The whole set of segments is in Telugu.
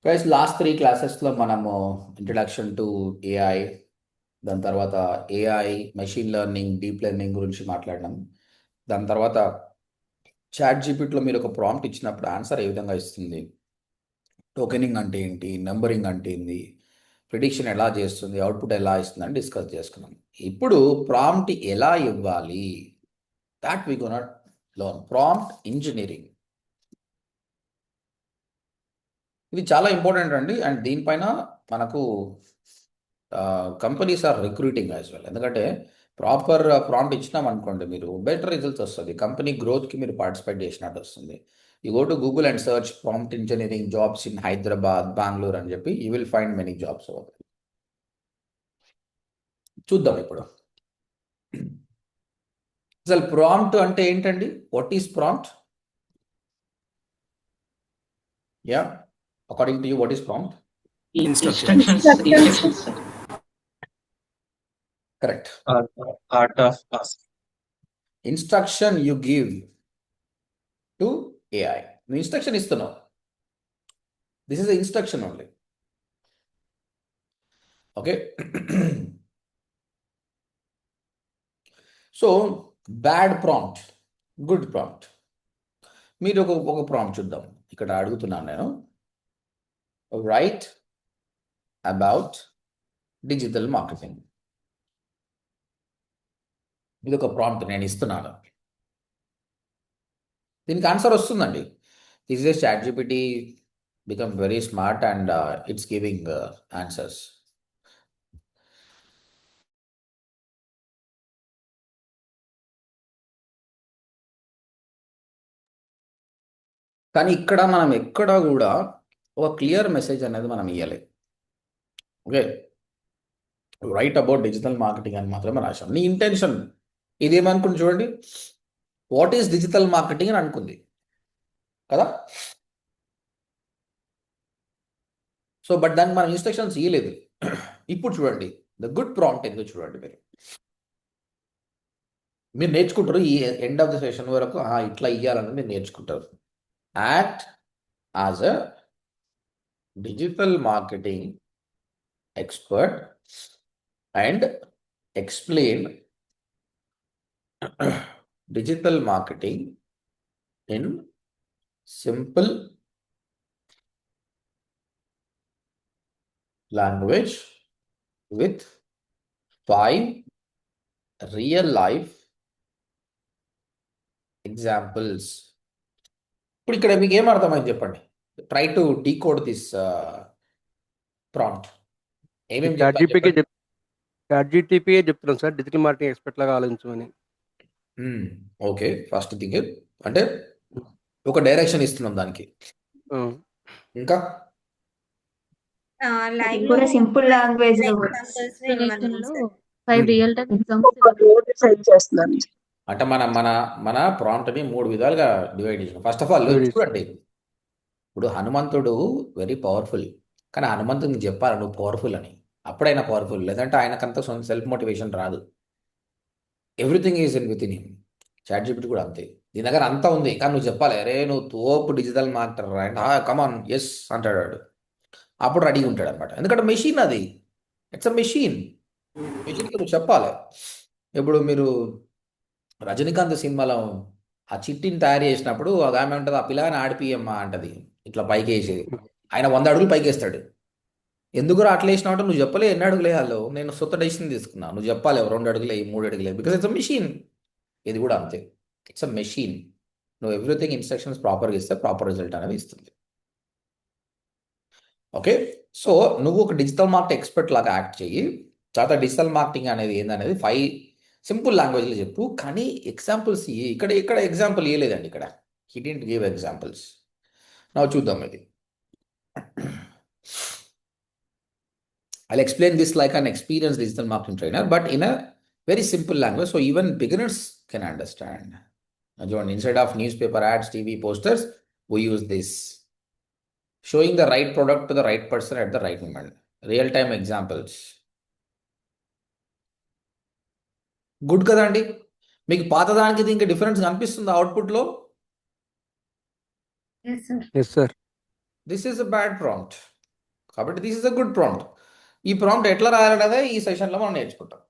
గైస్ లాస్ట్ 3 క్లాసెస్లో మనము ఇంట్రడక్షన్ టు ఏఐ, దాని తర్వాత AI, machine learning, deep learning గురించి మాట్లాడినాం. దాని తర్వాత చాట్ జీపీటీలో మీరు ఒక ప్రాంప్ట్ ఇచ్చినప్పుడు ఆన్సర్ ఏ విధంగా ఇస్తుంది, టోకెనింగ్ అంటే ఏంటి, నెంబరింగ్ అంటే ఏంటి, ప్రిడిక్షన్ ఎలా చేస్తుంది, అవుట్పుట్ ఎలా ఇస్తుంది అని డిస్కస్ చేసుకున్నాం. ఇప్పుడు ప్రాంప్ట్ ఎలా ఇవ్వాలి, that we gonna learn. Prompt engineering ఇది చాలా ఇంపార్టెంట్ అండి. అండ్ దీనిపైన మనకు companies are recruiting as well. ఎందుకంటే ప్రాపర్ ప్రాంప్ట్ ఇచ్చినాం అనుకోండి, మీరు బెటర్ రిజల్ట్స్ వస్తుంది, కంపెనీ గ్రోత్కి మీరు పార్టిసిపేట్ చేసినట్టు వస్తుంది. You go to Google and search prompt engineering jobs in Hyderabad, Bengaluru అని చెప్పి you will find many jobs. చూద్దాం ఇప్పుడు అసలు ప్రాంప్ట్ అంటే ఏంటండి. What is prompt? Yeah, according to you what is prompt? Instructions. Correct. Art of asking. Instruction you give to AI. నువ్వు ఇన్స్ట్రక్షన్ ఇస్తున్నావు. This is instruction only. Okay. So bad prompt, good prompt. మీరు ఒక ప్రాంప్ట్ చూద్దాం. ఇక్కడ అడుగుతున్నాను నేను, రైట్ అబౌట్ డిజిటల్ మార్కెటింగ్. ఇది ఒక ప్రాంప్ట్ నేను ఇస్తున్నాను, దీనికి ఆన్సర్ వస్తుందండి. This is ChatGPT become very smart and it's giving answers. కానీ ఇక్కడ మనం ఎక్కడ కూడా ఒక క్లియర్ మెసేజ్ అనేది మనం ఇవ్వాలి. Okay, write about digital marketing అని మాత్రమే రాశాం. నీ ఇంటెన్షన్ ఇదేమనుకుంది చూడండి, వాట్ ఈస్ డిజిటల్ మార్కెటింగ్ అని అనుకుంది కదా. సో బట్ దానికి మనం ఇన్స్ట్రక్షన్స్ ఇవ్వలేదు. ఇప్పుడు చూడండి, ద గుడ్ ప్రాంప్ట్ ఎందుకు చూడండి. మీరు నేర్చుకుంటారు ఈ ఎండ్ ఆఫ్ ద సెషన్ వరకు ఇట్లా ఇవ్వాలని మీరు నేర్చుకుంటారు. Act as a digital marketing expert and explain digital marketing in simple language with 5 real life examples. ఇప్పుడు ఇక్కడ మీకు ఏం అర్థమైంది చెప్పండి. Try to decode this prompt. ఏమేమి చాట్ జీటీపీ చెప్తున్నాం సార్, డిజిటల్ మార్కెటింగ్ ఎక్స్పర్ట్ లాగా ఆలోచించమని. ఓకే, ఫస్ట్ థింగ్ అంటే ఒక డైరెక్షన్ ఇస్తున్నాం దానికి. ఇంకా సింపుల్ లాంగ్వేజ్ అంటే మన మన మన ప్రాంప్ట్ని 3 విధాలుగా డివైడ్ చేసాం. ఫస్ట్ ఆఫ్ ఆల్ చూడండి, ఇప్పుడు హనుమంతుడు వెరీ పవర్ఫుల్, కానీ హనుమంతుడికి చెప్పాలి నువ్వు పవర్ఫుల్ అని, అప్పుడైనా పవర్ఫుల్, లేదంటే ఆయనకంత సెల్ఫ్ మోటివేషన్ రాదు. Everything is in with in him. ChatGPT కూడా అంతే, దీని దగ్గర అంతా ఉంది, కానీ నువ్వు చెప్పాలి అరే నువ్వు తోపు డిజిటల్ మార్కెటర్ అంటే కమాన్ ఎస్ అంటాడు, అప్పుడు రెడీగా ఉంటాడు అనమాట. ఎందుకంటే మెషిన్ అది, ఇట్స్ అ మెషిన్. మెషిన్కి నువ్వు చెప్పాలి. ఇప్పుడు మీరు రజనీకాంత్ సినిమాలో ఆ చిట్టిని తయారు చేసినప్పుడు అది ఆమె ఉంటుంది, ఆ పిల్లగాని ఆడిపియమ్మా అంటది, ఇట్లా పైకి వేసేది. ఆయన 100 అడుగులు పైకి వేస్తాడు. ఎందుకు అట్లా వేసినావు అంటే నువ్వు చెప్పలే ఎన్ని అడుగులు వేయాలో, నేను సొంత డెసిషన్ తీసుకున్నా, నువ్వు చెప్పాలి 2 అడుగులే 3 అడుగులే, బికాస్ ఇట్స్ అ మెషిన్. ఇది కూడా అంతే, ఇట్స్ అ మెషిన్. నువ్వు ఎవ్రీథింగ్ ఇన్స్ట్రక్షన్స్ ప్రాపర్గా ఇస్తే ప్రాపర్ రిజల్ట్ అనేది ఇస్తుంది. ఓకే, సో నువ్వు ఒక డిజిటల్ మార్కెట్ ఎక్స్పర్ట్ లాగా యాక్ట్ చెయ్యి. తర్వాత డిజిటల్ మార్కెటింగ్ అనేది ఏందనేది 5 సింపుల్ లాంగ్వేజ్లో చెప్పు, కానీ ఎగ్జాంపుల్స్ ఇక్కడ ఇక్కడ ఎగ్జాంపుల్ ఇవ్వలేదండి. ఇక్కడ హీ డిడ్ంట్ గివ్ ఎగ్జాంపుల్స్. నా చూద్దాం ఇది. I'll explain this like an experienced digital marketing trainer, but in a very simple language, so even beginners can understand. John, instead of newspaper ads, TV posters, we use this. Showing the right product to the right person at the right moment. Real-time examples. Good కదండి. మీకు పాతదానికి దీనికి డిఫరెన్స్ కనిపిస్తుందా అవుట్పుట్లో? Yes sir. This is a bad prompt. కాబట్టి this is a good prompt. ఈ ప్రాంప్ట్ ఎట్లా రాయాలనేదే ఈ సెషన్లో మనం నేర్చుకుంటాం.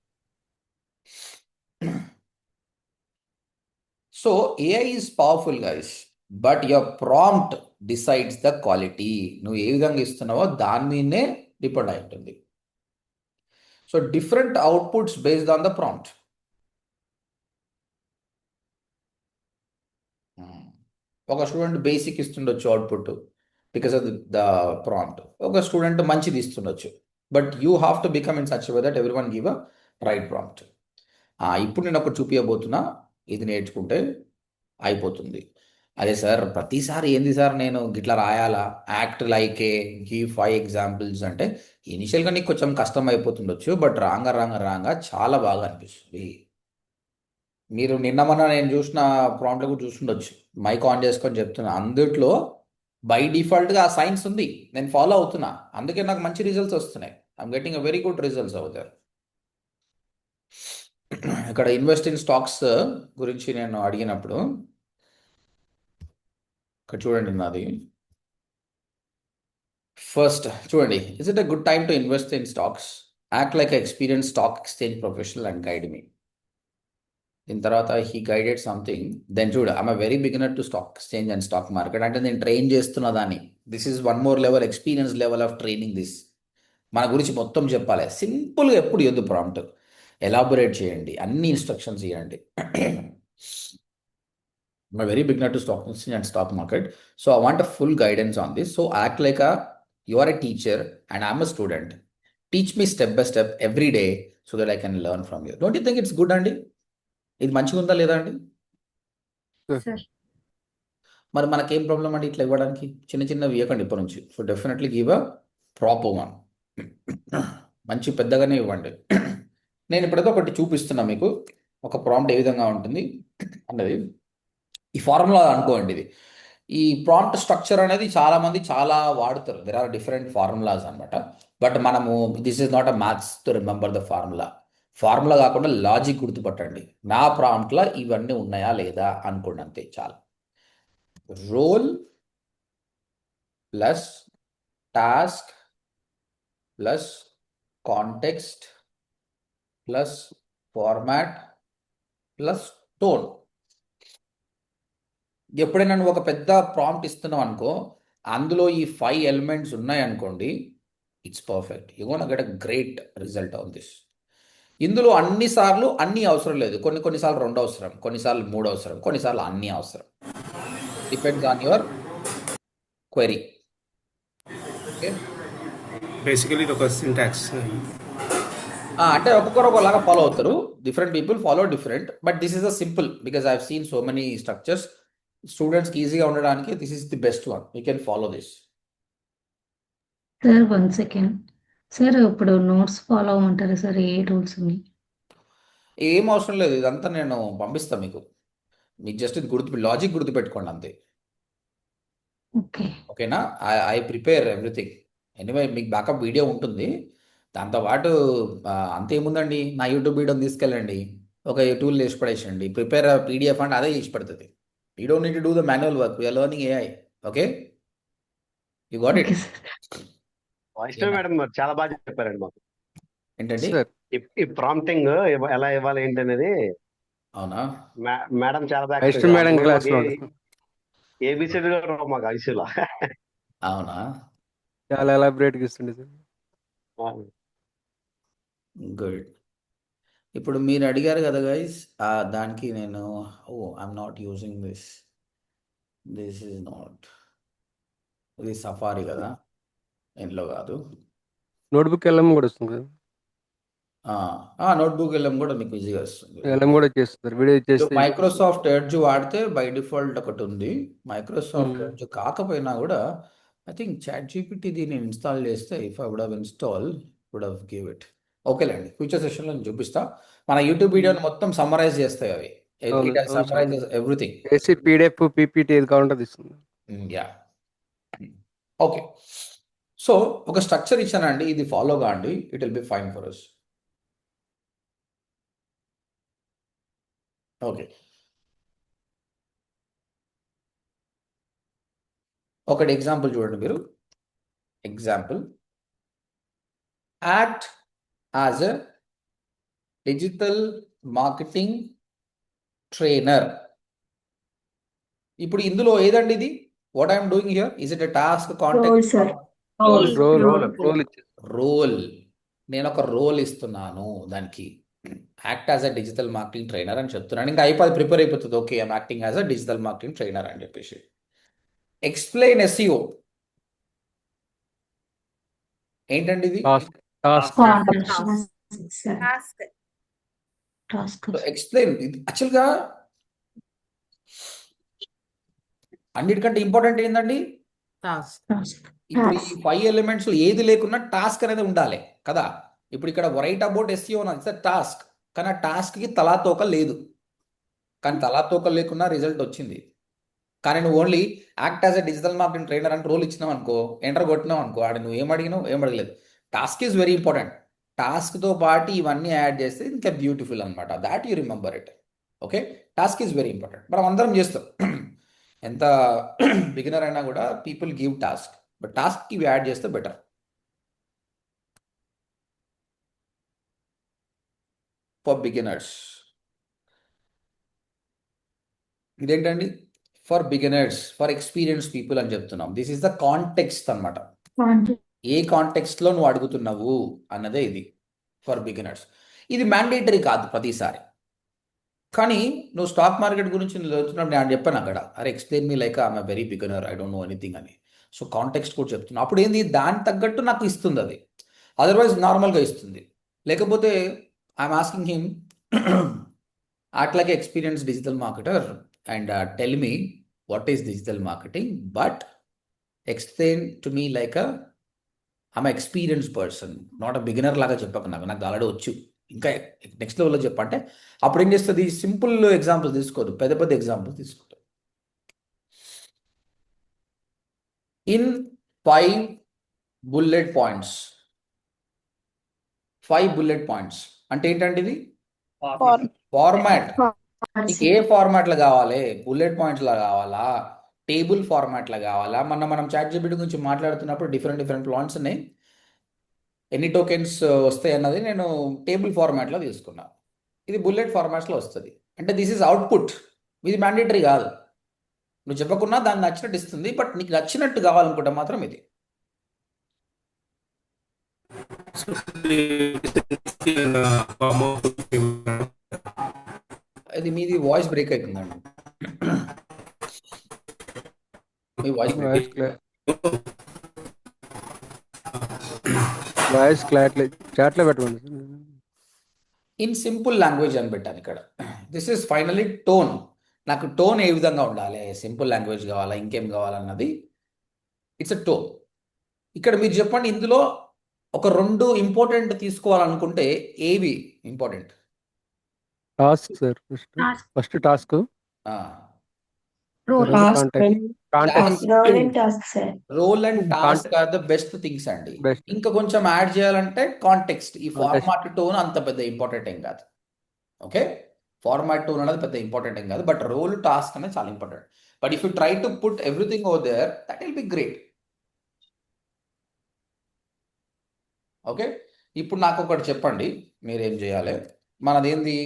So AI is powerful guys, but your prompt decides the quality. నువ్వు ఏ విధంగా ఇస్తున్నావో దాని మీదనే డిపెండ్ అయి ఉంటుంది. So different outputs based on the prompt. ఒక స్టూడెంట్ బేసిక్ ఇస్తుండొచ్చు output because of the prompt. ఒక స్టూడెంట్ మంచిది ఇస్తుండొచ్చు. But you have to become in such way that everyone give a right prompt. ఇప్పుడు నేను ఒకటి చూపించబోతున్నా, ఇది నేర్చుకుంటే అయిపోతుంది. అదే సార్ ప్రతిసారి ఏంది సార్ నేను గిట్లా రాయాలా, act like a, give 5 examples అంటే ఇనిషియల్గా నీకు కొంచెం కష్టం అయిపోతుండొచ్చు, బట్ రాంగా చాలా బాగా అనిపిస్తుంది. మీరు నిన్న మొన్న నేను చూసిన ప్రాంప్ట్లో కూడా చూస్తుండొచ్చు, మైక్ ఆన్ చేసుకొని చెప్తున్నా. అందుట్లో బై డిఫాల్ట్గా ఆ సైన్స్ ఉంది, నేను ఫాలో అవుతున్నా, అందుకే నాకు మంచి రిజల్ట్స్ వస్తున్నాయి. I'm getting a very good results అవుతారు. ఇక్కడ ఇన్వెస్ట్ ఇన్ స్టాక్స్ గురించి నేను అడిగినప్పుడు ఇక్కడ చూడండి నాది ఫస్ట్ చూడండి, is it a good time to invest in stocks, act like experience stock exchange professional and guide me. దీని తర్వాత హీ గైడెడ్ సంథింగ్, దెన్ చూడు I'm a very beginner to stock exchange and stock market. అంటే నేను ట్రైన్ చేస్తున్న దాన్ని, this is one more level, experience level of training this. మన గురించి మొత్తం చెప్పాలి, సింపుల్గా ఎప్పుడు ఇవ్వద్దు ప్రాంప్ట్, ఎలాబొరేట్ చేయండి, అన్ని ఇన్స్ట్రక్షన్స్ ఇవ్వండి. I'm a very beginner to stock exchange and stock market, so I want a full guidance on this. So act like you are a teacher and I'm a student. Teach me step by step every day so that I can learn from you. Don't you think it's good అండి? ఇది మంచిగా ఉందా లేదా అండి? సార్ మరి మనకేం ప్రాబ్లం అండి ఇట్లా ఇవ్వడానికి? చిన్న చిన్నవి ఇవ్వకండి ఇప్పటి నుంచి. So definitely give a proper one, మంచి పెద్దగానే ఇవ్వండి. నేను ఇప్పుడైతే ఒకటి చూపిస్తున్నా మీకు, ఒక ప్రాంప్ట్ ఏ విధంగా ఉంటుంది అన్నది. ఈ ఫార్ములా అనుకోండి, ఇది ఈ ప్రాంప్ట్ స్ట్రక్చర్ అనేది చాలా మంది చాలా వాడుతారు. దెర్ ఆర్ డిఫరెంట్ ఫార్ములాస్ అనమాట. బట్ మనము this is not a maths to remember the formula. Formula కాకుండా లాజిక్ గుర్తుపట్టండి. నా ప్రాంప్ట్లో ఇవన్నీ ఉన్నాయా లేదా అనుకోండి, అంతే చాలు. Role plus task plus context plus format plus tone. ఎప్పుడైనా నువ్వు ఒక పెద్ద ప్రాంప్ట్ ఇస్తున్నావు అనుకో, అందులో ఈ 5 ఎలిమెంట్స్ ఉన్నాయి అనుకోండి, it's perfect, you gonna get a great result on this. ఇందులో అన్నిసార్లు అన్నీ అవసరం లేదు, కొన్నిసార్లు 2 అవసరం, కొన్నిసార్లు 3 అవసరం, కొన్నిసార్లు అన్నీ అవసరం. Depends on your query. Okay, basically ఇది ఒక సింటాక్స్. అంటే ఒక్కొక్కరు ఒకలాగా ఫాలో అవుతారు, different people follow different, but this is a simple because I have seen so many structures. స్టూడెంట్స్కి ఈజీగా ఉండడానికి this is the best one, you can follow this. Sir 1 second. Sir ఇప్పుడు నోట్స్ ఫాలో అవ్వమంటారా సార్? ఏ రూల్స్ ఉన్నాయి? ఏం అవసరం లేదు, ఇదంతా నేను పంపిస్తాను మీకు. మీకు జస్ట్ ఇది లాజిక్ గుర్తుపెట్టుకోండి అంతే. ఓకే ఓకేనా? I prepare everything. ఎనీవే మీకు బ్యాకప్ వీడియో ఉంటుంది. దాంతోపాటు అంతేముందండి, నా యూట్యూబ్ వీడియోని తీసుకెళ్ళండి, ఒక టూల్ వేసి పడేసండి, ప్రిపేర్ పీడిఎఫ్ అంటే అదే చేసి పెడుతుంది. You don't need to do the manual work, we are learning AI. Okay, you got it. Okay sir. Vaishnav madam గారు చాలా బాగా చెప్పారండి మాకు. ఏంటండి? సార్ ఈ ప్రాంప్టింగ్ ఎలా ఇవ్వాలి ఏంటి అనేది అవునా? మేడం చాలా బాగా వైష్ణవ్ మేడం క్లాస్ లో ఏబిసిడి గారు మాకు ఐసీలో. అవునా? చాలా ఎలాబరేట్ గా ఇస్తుండే సార్. గుడ్. ఇప్పుడు మీరు అడిగారు కదా గైస్, దానికి నేను I'm not using this, this is not, ఇది సఫారీ కదా, ఇంట్లో కాదు. నోట్బుక్ ఎల్ఎం కూడా వస్తుంది కదా, నోట్బుక్ వెళ్ళం కూడా మీకు ఈజీగా వస్తుంది. ఎల్ఎం కూడా చేస్తారు, వీడియో చేస్తే మైక్రోసాఫ్ట్ ఎడ్జ్ వాడితే బై డిఫాల్ట్ ఒకటి ఉంది. మైక్రోసాఫ్ట్ ఎడ్జ్ కాకపోయినా కూడా ఐ థింక్ చాట్ జీపీటీ దీన్ని ఇన్స్టాల్ చేస్తే, if I would have install would have give it. ఓకేలేండి, ఫ్యూచర్ సెషన్లో నేను చూపిస్తా. మన యూట్యూబ్ వీడియోని మొత్తం సమ్మరైజ్ చేస్తాయి అవి, it summarizes everything. AC PDF PPT ఏది కావాలంటే అది ఇస్తుంది. Yeah, okay. సో ఒక స్ట్రక్చర్ ఇచ్చానండి, ఇది ఫాలో కాండి, it will be fine for us. Okay, ఒకటి ఎగ్జాంపుల్ చూడండి మీరు. Example act as a digital marketing trainer. ఇప్పుడు ఇందులో ఏదండి ఇది? What I'm doing here, is it a task, role context, sir. Role role role role ఇచ్చేది. రోల్? నేను ఒక రోల్ ఇస్తున్నాను దానికి, యాక్ట్ యాజ్ అ డిజిటల్ మార్కెటింగ్ ట్రైనర్ అని చెప్తున్నాను. ఇంకా అయిపోయి ప్రిపేర్ అయిపోతుంది. Okay, I'm acting as a digital marketing trainer అని చెప్పేసి. ఎక్స్ప్లెయిన్ ఎస్ఈఓ ఏంటండి ఇది? Task task task. Task. Explain యాక్చువల్గా అన్నిటికంటే ఇంపార్టెంట్ ఏంటండి? టాస్క్. ఇప్పుడు ఈ 5 ఎలిమెంట్స్ ఏది లేకున్నా టాస్క్ అనేది ఉండాలి కదా. ఇప్పుడు ఇక్కడ write about SEO it's task, కానీ ఆ టాస్క్కి తలాతోక లేదు. కానీ తలాతోక లేకున్నా రిజల్ట్ వచ్చింది. కానీ నువ్వు ఓన్లీ యాక్ట్ యాజ్ అ డిజిటల్ మార్కెటింగ్ ట్రైనర్ అని రోల్ ఇచ్చినావు అనుకో, ఎంటర్ కొట్టినావు అనుకో, ఆడ నువ్వు ఏం అడిగినావు, ఏం అడగలేదు. Task is very important. టాస్క్తో పాటు ఇవన్నీ యాడ్ చేస్తే ఇంకా బ్యూటిఫుల్ అనమాట. That you remember it. Okay, task is very important. మనం అందరం చేస్తాం. ఎంత బిగినర్ అయినా కూడా పీపుల్ గివ్ టాస్క్, బట్ టాస్క్కి ఇవి యాడ్ చేస్తే బెటర్. ఫర్ బిగినర్స్ ఇదేంటండి? For beginners, for experience people అని చెప్తున్నాం. దిస్ ఈస్ ద కాంటెక్స్ట్ అనమాట. ఏ కాంటెక్స్ట్లో నువ్వు అడుగుతున్నావు అన్నదే ఇది ఫర్ బిగినర్స్. ఇది మ్యాండేటరీ కాదు ప్రతిసారి. కానీ నువ్వు స్టాక్ మార్కెట్ గురించి చదువుతున్నప్పుడు నేను చెప్పాను అక్కడ, అరే explain me like I'm very beginner, I don't know anything అని. సో కాంటెక్స్ట్ కూడా చెప్తున్నా. అప్పుడు ఏంది, దాని తగ్గట్టు నాకు ఇస్తుంది అది. అదర్వైజ్ నార్మల్గా ఇస్తుంది. లేకపోతే I'm asking him act like an experienced digital marketer and tell me what is digital marketing, but explain to me like I'm an experienced person, not a beginner లాగా చెప్పక. నాకు ఆల్రెడీ వచ్చు, ఇంకా నెక్స్ట్ లెవెల్లో చెప్పంటే అప్పుడు ఏం చేస్తుంది, సింపుల్ ఎగ్జాంపుల్స్ తీసుకోదు, పెద్ద పెద్ద ఎగ్జాంపుల్స్ తీసుకుంటుంది. In 5 bullet points. 5 bullet points అంటే ఏంటంటే ఇది ఫార్మాట్. నీకు ఏ ఫార్మాట్లో కావాలి? బుల్లెట్ పాయింట్స్లో కావాలా, టేబుల్ ఫార్మాట్లో కావాలా? మనం చాట్ జీపీటీ గురించి మాట్లాడుతున్నప్పుడు డిఫరెంట్ ప్లాన్స్ ఉన్నాయి, ఎన్ని టోకెన్స్ వస్తాయి అన్నది నేను టేబుల్ ఫార్మాట్లో తీసుకున్నా. ఇది బుల్లెట్ ఫార్మాట్స్లో వస్తుంది. అంటే దిస్ ఈజ్ అవుట్పుట్. ఇది మ్యాండేటరీ కాదు, నువ్వు చెప్పకున్నా దాన్ని నచ్చినట్టు ఇస్తుంది. బట్ నీకు నచ్చినట్టు కావాలనుకుంటే మాత్రం ఇది. అది మీది వాయిస్ బ్రేక్ అవుతుందండి. మీ వాయిస్ బ్రేక్. వాయిస్ క్లారిటీ చాట్లో పెట్టమండి. ఇన్ సింపుల్ లాంగ్వేజ్ అని పెట్టాను ఇక్కడ. This is finally tone. నాకు టోన్ ఏ విధంగా ఉండాలి, సింపుల్ లాంగ్వేజ్ కావాలా, ఇంకేం కావాలన్నది ఇట్స్ అ టోన్. ఇక్కడ మీరు చెప్పండి, ఇందులో ఒక 2 ఇంపార్టెంట్ తీసుకోవాలనుకుంటే ఏవి important? Task sir, first task, role and task are the best things అండి. బెస్ట్. ఇంకా కొంచెం యాడ్ చేయాలంటే కాంటెక్స్ట్. ఈ ఫార్మాట్ టోన్ అంత పెద్ద ఇంపార్టెంట్ ఏం కాదు. ఓకే, ఫార్మాట్ టోన్ అనేది పెద్ద ఇంపార్టెంట్ ఏం కాదు, బట్ రోల్ టాస్క్ అనేది చాలా important. But if you try to put everything over there, that will be great. Okay, ఇప్పుడు నాకు ఒకటి చెప్పండి, మీరేం చేయాలి. మనదేంది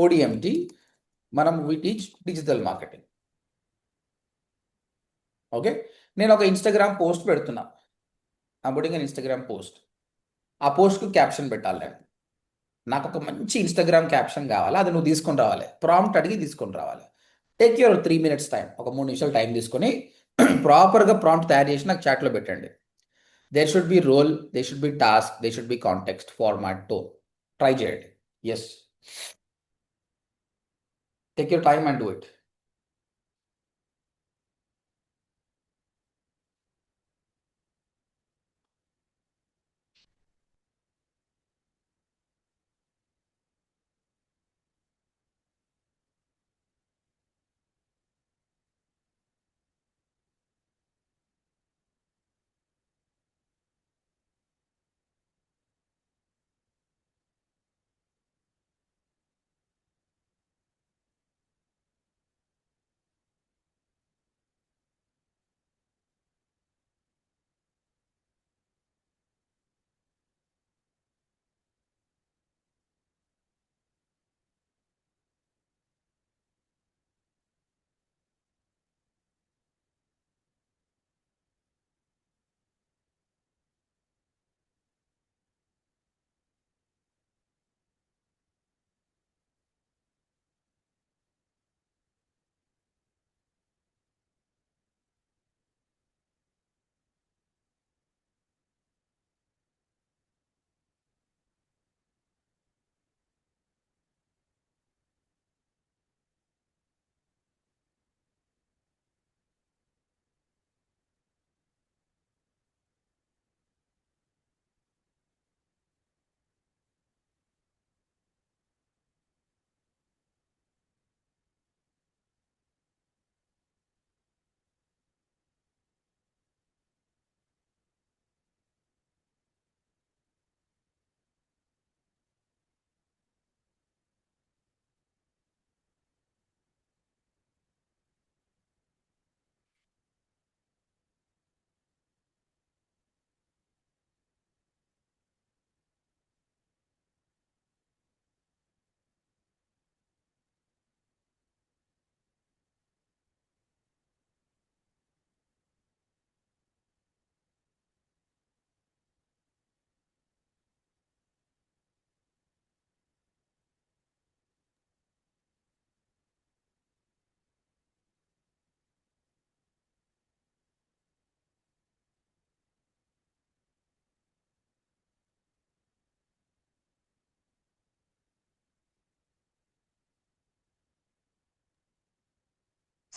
ఓడిఎంటి, మనం we teach digital marketing. Okay, నేను ఒక ఇన్స్టాగ్రామ్ పోస్ట్ పెడుతున్నా, పుట్టింగ్ ఇన్స్టాగ్రామ్ పోస్ట్. ఆ పోస్ట్కు క్యాప్షన్ పెట్టాలి నేను. నాకు ఒక మంచి ఇన్స్టాగ్రామ్ క్యాప్షన్ కావాలి, అది నువ్వు తీసుకొని రావాలి, ప్రాంప్ట్ అడిగి తీసుకొని రావాలి. టేక్ యువర్ 3 minutes టైం, ఒక 3 నిమిషాలు టైం తీసుకొని ప్రాపర్గా ప్రాంప్ట్ తయారు చేసి నాకు చాట్లో పెట్టండి. There should be role, they should be task, they should be context, format, tone. Try చేయండి. Yes, take your time and do it.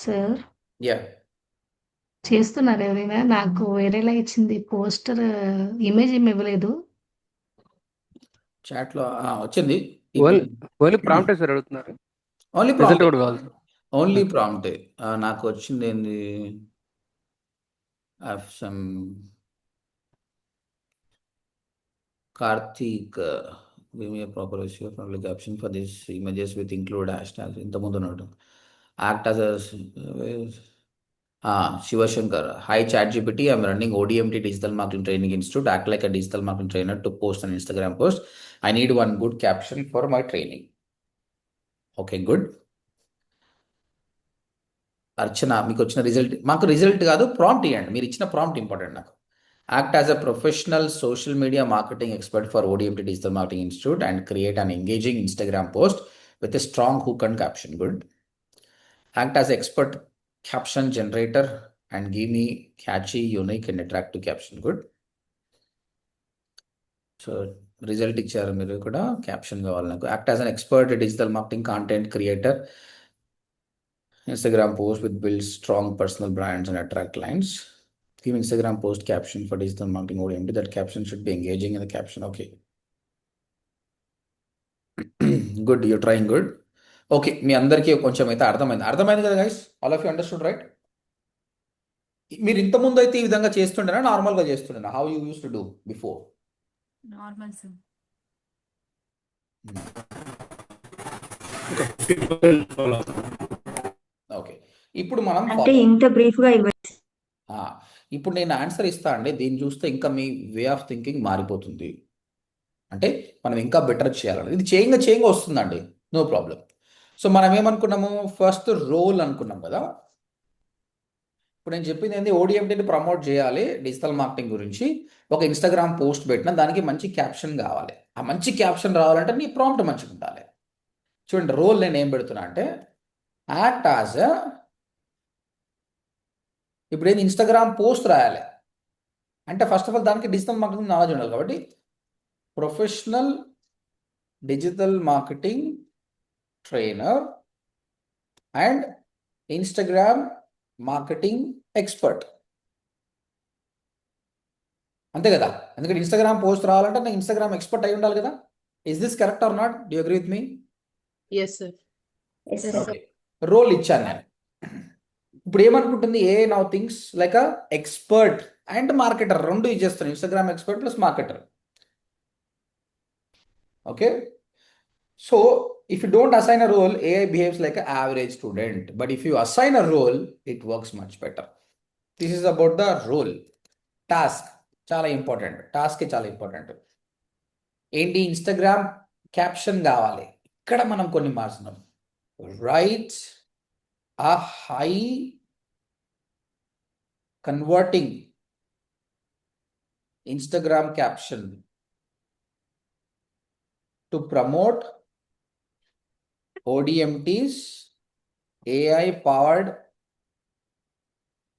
Sir yeah చేస్తున్నారు ఎవరైనా? నాకు వేరేలా ఇచ్చింది పోస్టర్, ఇమేజ్ ఏమి ఇవ్వలేదు. చాట్లో వచ్చింది ఓన్లీ ఇప్పుడు. ఓన్లీ ప్రాంప్టే సార్ అడుగుతున్నారు, ఓన్లీ రిజల్ట్ ప్రాంప్ట్, కూడా కావాలి సార్. Only prompt. నాకు వచ్చింది ఏంది, some Karthik proper public option for this images with include hashtags ఇంతకుముందు ఉన్నాడు. Act as Shivashankar, hi ChatGPT, I'm running ODMT digital marketing training institute, act like a digital marketing trainer to post an Instagram post. I need one good caption for my training. Okay good. Archana, మీకు వచ్చిన రిజల్ట్, మాకు రిజల్ట్ కాదు ప్రాంప్ట్ ఇవ్వండి, మీరు ఇచ్చిన ప్రాంప్ట్ ఇంపార్టెంట్ నాకు. Act as a professional social media marketing expert for ODMT digital marketing institute and create an engaging Instagram post with a strong hook and caption. Good. Act as expert caption generator and give me catchy, unique and attractive caption. Good. So result ఇచ్చారు మీరు కూడా, క్యాప్షన్ కావాలి నాకు. Act as an expert digital marketing content creator, Instagram post with build strong personal brands and attract clients. Give Instagram post caption for digital marketing ODMT. That caption should be engaging in the caption. Okay good, you trying good. Okay, మీ అందరికీ కొంచెం అయితే అర్థమైంది కదా guys? All of you understood right? మీరు ఇంత ముందు అయితే ఈ విధంగా చేస్తుండేనా, నార్మల్గా చేస్తుండేనా? How you use to do before? Normal sir. ఒక 50% ఫాలో అవుతాం. ఓకే, ఇప్పుడు మనం అంటే ఇంత బ్రీఫ్ గా ఇవ్వండి. ఇప్పుడు నేను ఆన్సర్ ఇస్తా అండి, దీన్ని చూస్తే ఇంకా మీ వే ఆఫ్ థింకింగ్ మారిపోతుంది. అంటే మనం ఇంకా బెటర్ చేయాలండి, ఇది చేయంగా వస్తుందండి, నో ప్రాబ్లం. సో మనం ఏమనుకున్నాము, ఫస్ట్ రోల్ అనుకున్నాం కదా. ఇప్పుడు నేను చెప్పింది ఏంటి, ఓడిఎంటీని ప్రమోట్ చేయాలి డిజిటల్ మార్కెటింగ్ గురించి, ఒక ఇన్స్టాగ్రామ్ పోస్ట్ పెట్టినా దానికి మంచి క్యాప్షన్ కావాలి. ఆ మంచి క్యాప్షన్ రావాలంటే నీ ప్రాంప్ట్ మంచిగా ఉండాలి. చూడండి, రోల్ నేను ఏం పెడుతున్నా అంటే యాక్ట్ యాజ్ ఇప్పుడు ఏంది, ఇన్స్టాగ్రామ్ పోస్ట్ రాయాలి అంటే ఫస్ట్ ఆఫ్ ఆల్ దానికి డిజిటల్ మార్కెటింగ్ నాలెడ్జ్ ఉండాలి. కాబట్టి professional digital marketing trainer and Instagram marketing expert, అంతే కదా? ఎందుకంటే ఇన్స్టాగ్రామ్ పోస్ట్ రావాలంటే నాకు ఇన్స్టాగ్రామ్ ఎక్స్పర్ట్ అయి ఉండాలి కదా. Is this correct or not? Do you agree with me? Yes sir. Okay, role ఇచ్చాను నేను. ఇప్పుడు ఏమనుకుంటుంది, a now things like a expert and marketer, రెండు ఇచ్చేస్తాను, Instagram expert plus marketer. Okay, so if you don't assign a role, AI behaves like an average student. But if you assign a role, it works much better. This is about the role. Task చాలా ఇంపార్టెంట్, టాస్క్ చాలా ఇంపార్టెంట్. ఏంటి, ఇన్స్టాగ్రామ్ క్యాప్షన్ కావాలి. ఇక్కడ మనం కొన్ని మార్చున్నాం. Write a high converting Instagram caption to promote ODMT's AI powered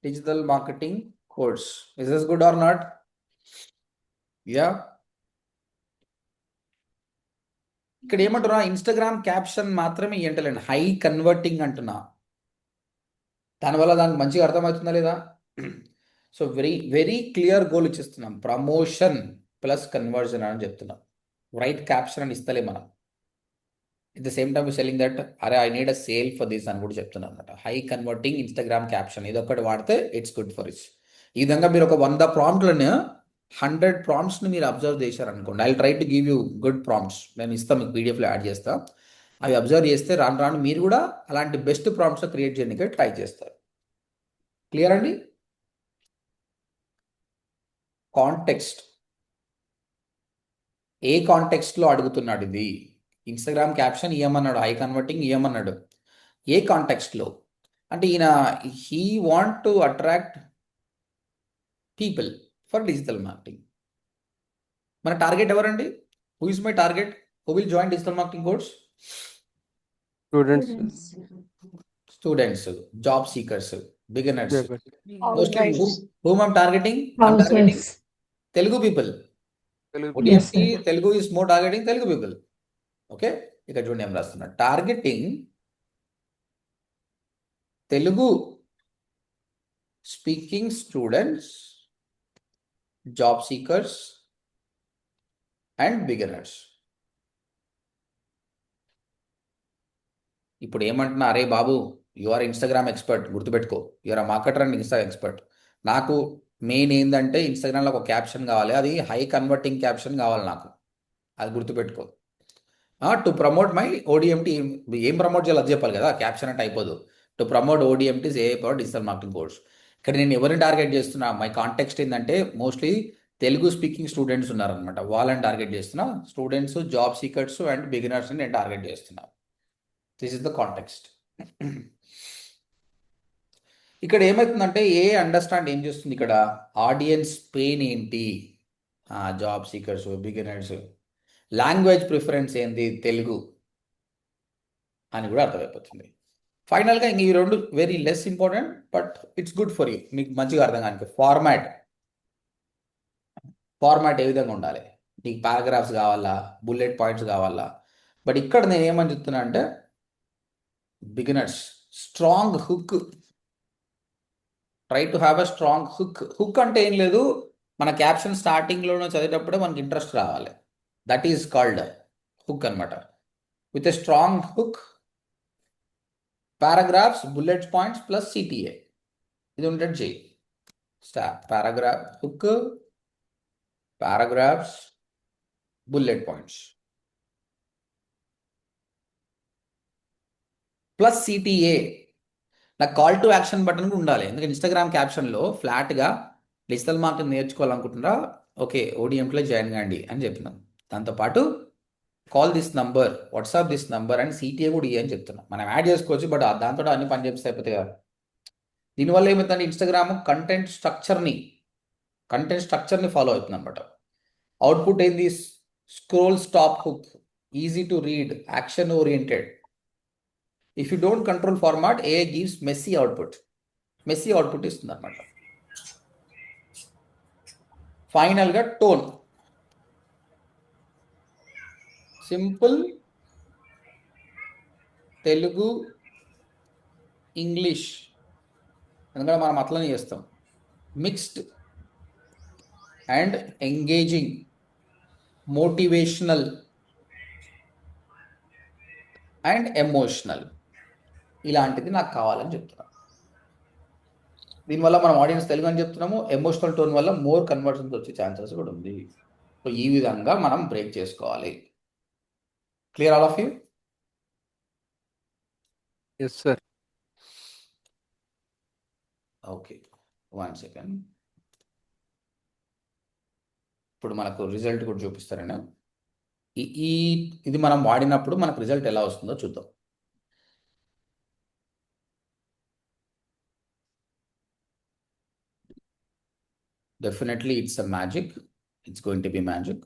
digital marketing course. Is this good or not? Yeah. ఇక్కడ ఏమంటున్నా, ఇన్స్టాగ్రామ్ క్యాప్షన్ మాత్రమే ఏంటలేండి, హై కన్వర్టింగ్ అంటున్నా. దానివల్ల దానికి మంచిగా అర్థమవుతుందా లేదా? సో వెరీ క్లియర్ గోల్ ఇచ్చేస్తున్నాం, ప్రమోషన్ ప్లస్ కన్వర్జన్ అని చెప్తున్నాం. రైట్ క్యాప్షన్ అని ఇస్తలే మనం. At the same time selling that అరే I need a sale for this అని కూడా చెప్తున్నాను అనమాట. హై కన్వర్టింగ్ ఇన్స్టాగ్రామ్ క్యాప్షన్, ఇది ఒకటి వాడితే ఇట్స్ గుడ్ ఫర్ ఇట్స్. ఈ విధంగా మీరు ఒక 100 ప్రాంప్ట్లను 100 ప్రాంప్ట్స్ని మీరు అబ్జర్వ్ చేశారనుకోండి, I try to give you good prompts, నేను ఇస్తాను మీకు పీడిఎఫ్లో యాడ్ చేస్తా. అవి అబ్జర్వ్ చేస్తే రాను రాను మీరు కూడా అలాంటి బెస్ట్ ప్రాంప్ట్స్ క్రియేట్ చేయడానికి ట్రై చేస్తారు. క్లియర్ అండి? కాంటెక్స్ట్, ఏ కాంటెక్స్ట్లో అడుగుతున్నాడు ఇది? ఇన్స్టాగ్రామ్ క్యాప్షన్ ఇవ్వమన్నాడు, హై కన్వర్టింగ్ ఇవ్వమన్నాడు, ఏ కాంటెక్స్ట్లో అంటే ఈయన he want to attract people for digital marketing. మన టార్గెట్ ఎవరండి? Who is my target? Who will join digital marketing course? Students, job seekers, beginners. Mostly whom I'm targeting? I'm targeting Telugu people. ODFC Telugu is more targeting Telugu people. Okay, ఇక్కడ చూడండి ఏం రాస్తున్నా, targeting Telugu speaking students, job seekers and beginners. ఇప్పుడు ఏమంటున్నా, అరే బాబు, యు ఆర్ ఇన్స్టాగ్రామ్ ఎక్స్పర్ట్, గుర్తుపెట్టుకో, you are marketer and Insta expert. నాకు మెయిన్ ఏంటంటే ఇన్స్టాగ్రామ్లో ఒక క్యాప్షన్ కావాలి, అది హై కన్వర్టింగ్ క్యాప్షన్ కావాలి నాకు, అది గుర్తుపెట్టుకో. టు ప్రమోట్ మై ఓడిఎంటీ, ఏం ప్రమోట్ చేయాలి అది చెప్పాలి కదా, క్యాప్షన్ అంటే అయిపోదు. To promote ODMT's a power digital marketing course. ఇక్కడ నేను ఎవరిని టార్గెట్ చేస్తున్నా, మై కాంటెక్స్ట్ ఏంటంటే మోస్ట్లీ తెలుగు స్పీకింగ్ స్టూడెంట్స్ ఉన్నారనమాట, వాళ్ళని టార్గెట్ చేస్తున్నా. స్టూడెంట్స్, జాబ్ సీకర్స్ అండ్ బిగినర్స్ని నేను టార్గెట్ చేస్తున్నా. This is the context. ఇక్కడ ఏమవుతుందంటే అండర్స్టాండ్ ఏం చేస్తుంది ఇక్కడ, ఆడియన్స్ పెయిన్ ఏంటి, job seekers, beginners, language preference ఏంది, తెలుగు అని కూడా అర్థమైపోతుంది. ఫైనల్గా ఇంక ఈ రెండు very less important, but it's good for you, మీకు మంచిగా అర్థం కానీ. ఫార్మాట్ ఏ విధంగా ఉండాలి, నీకు పారాగ్రాఫ్స్ కావాలా, బుల్లెట్ పాయింట్స్ కావాలా. బట్ ఇక్కడ నేను ఏమని చెప్తున్నా అంటే, beginners strong hook, try to have a strong hook. Hook అంటే ఏం లేదు, మన క్యాప్షన్ స్టార్టింగ్లోనే చదివేటప్పుడే మనకి ఇంట్రెస్ట్ రావాలి, దట్ ఈస్ కాల్డ్ హుక్ అనమాట. With a strong hook, paragraphs, bullet points plus CTA, ఇది ఉండేది చేయి. Paragraph hook, paragraphs, bullet points plus CTA. నాకు కాల్ టు యాక్షన్ బటన్ కూడా ఉండాలి, ఎందుకంటే ఇన్స్టాగ్రామ్ క్యాప్షన్లో ఫ్లాట్గా డిజిటల్ మార్కెటింగ్ నేర్చుకోవాలనుకుంటున్నారా, ఓకే ఓడిఎంట్లో జాయిన్ కాండి అని చెప్పినాం. దాంతోపాటు call this number, WhatsApp this number and CTA కూడా అని చెప్తున్నాం. మనం యాడ్ చేసుకోవచ్చు, బట్ దాంతో అన్ని పని చేస్తే అయిపోతాయి కదా. దీనివల్ల ఏమవుతుందంటే ఇన్స్టాగ్రామ్ కంటెంట్ స్ట్రక్చర్ని ఫాలో అవుతుంది అనమాట. అవుట్పుట్ ఏంది, scroll stop hook, easy to read, action oriented. If you don't control format, a gives messy output ఇస్తుంది అనమాట. ఫైనల్గా టోన్, సింపుల్ తెలుగు, ఇంగ్లీష్, ఎందుకంటే మనం అట్లనే చేస్తాం. Mixed and engaging, motivational and emotional, ఇలాంటిది నాకు కావాలని చెప్తున్నాను. దీనివల్ల మనం ఆడియన్స్ తెలుగు అని చెప్తున్నాము, ఎమోషనల్ టోన్ వల్ల మోర్ కన్వర్షన్స్ వచ్చే ఛాన్సెస్ కూడా ఉంది. సో ఈ విధంగా మనం బ్రేక్ చేసుకోవాలి. Clear all of you? Yes sir. Okay, 1 second. ఇప్పుడు మనకు రిజల్ట్ కూడా చూపిస్తారండి. ఇది మనం వాడినప్పుడు మనకు రిజల్ట్ ఎలా వస్తుందో చూద్దాం. Definitely it's a magic. It's going to be magic.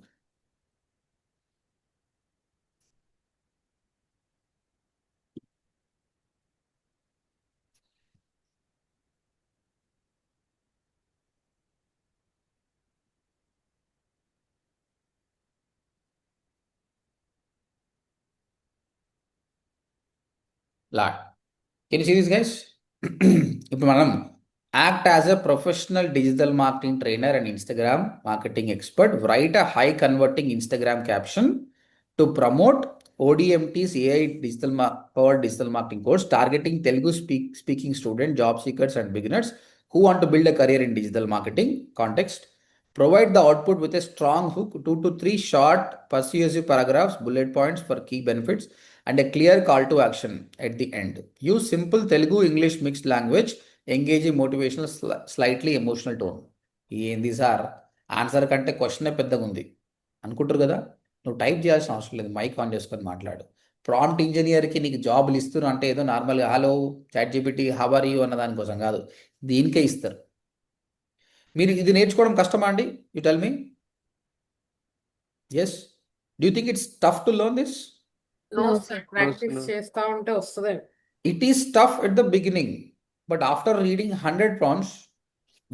Lot. Can you see this, guys? ఇప్పుడు మనం act as a professional digital marketing trainer and Instagram marketing expert, write a high converting Instagram caption to promote ODMT's AI powered digital marketing course targeting Telugu speaking students, job seekers and beginners who want to build a career in digital marketing context. Provide the output with a strong hook, 2 to 3 short persuasive paragraphs, bullet points for key benefits and a clear call to action at the end. Use simple Telugu English mixed language, engaging motivational, slightly emotional tone. ఏంది సార్, ఆన్సర్ కంటే క్వశ్చనే పెద్దగా ఉంది అనుకుంటారు కదా. నువ్వు టైప్ చేయాల్సిన అవసరం లేదు, మైక్ ఆన్ చేసుకొని మాట్లాడు. ప్రాంప్ట్ ఇంజనీర్కి నీకు జాబులు ఇస్తున్నారు అంటే ఏదో నార్మల్గా hello ChatGPT how are you అన్న దానికోసం కాదు, దీనికే ఇస్తారు. మీరు ఇది నేర్చుకోవడం కష్టమా అండి? You tell me. Yes, do you think it's tough to learn this? No sir, practice no. చేస్తా ఉంటే వస్తుంది. It is tough at the beginning, but after reading 100 prompts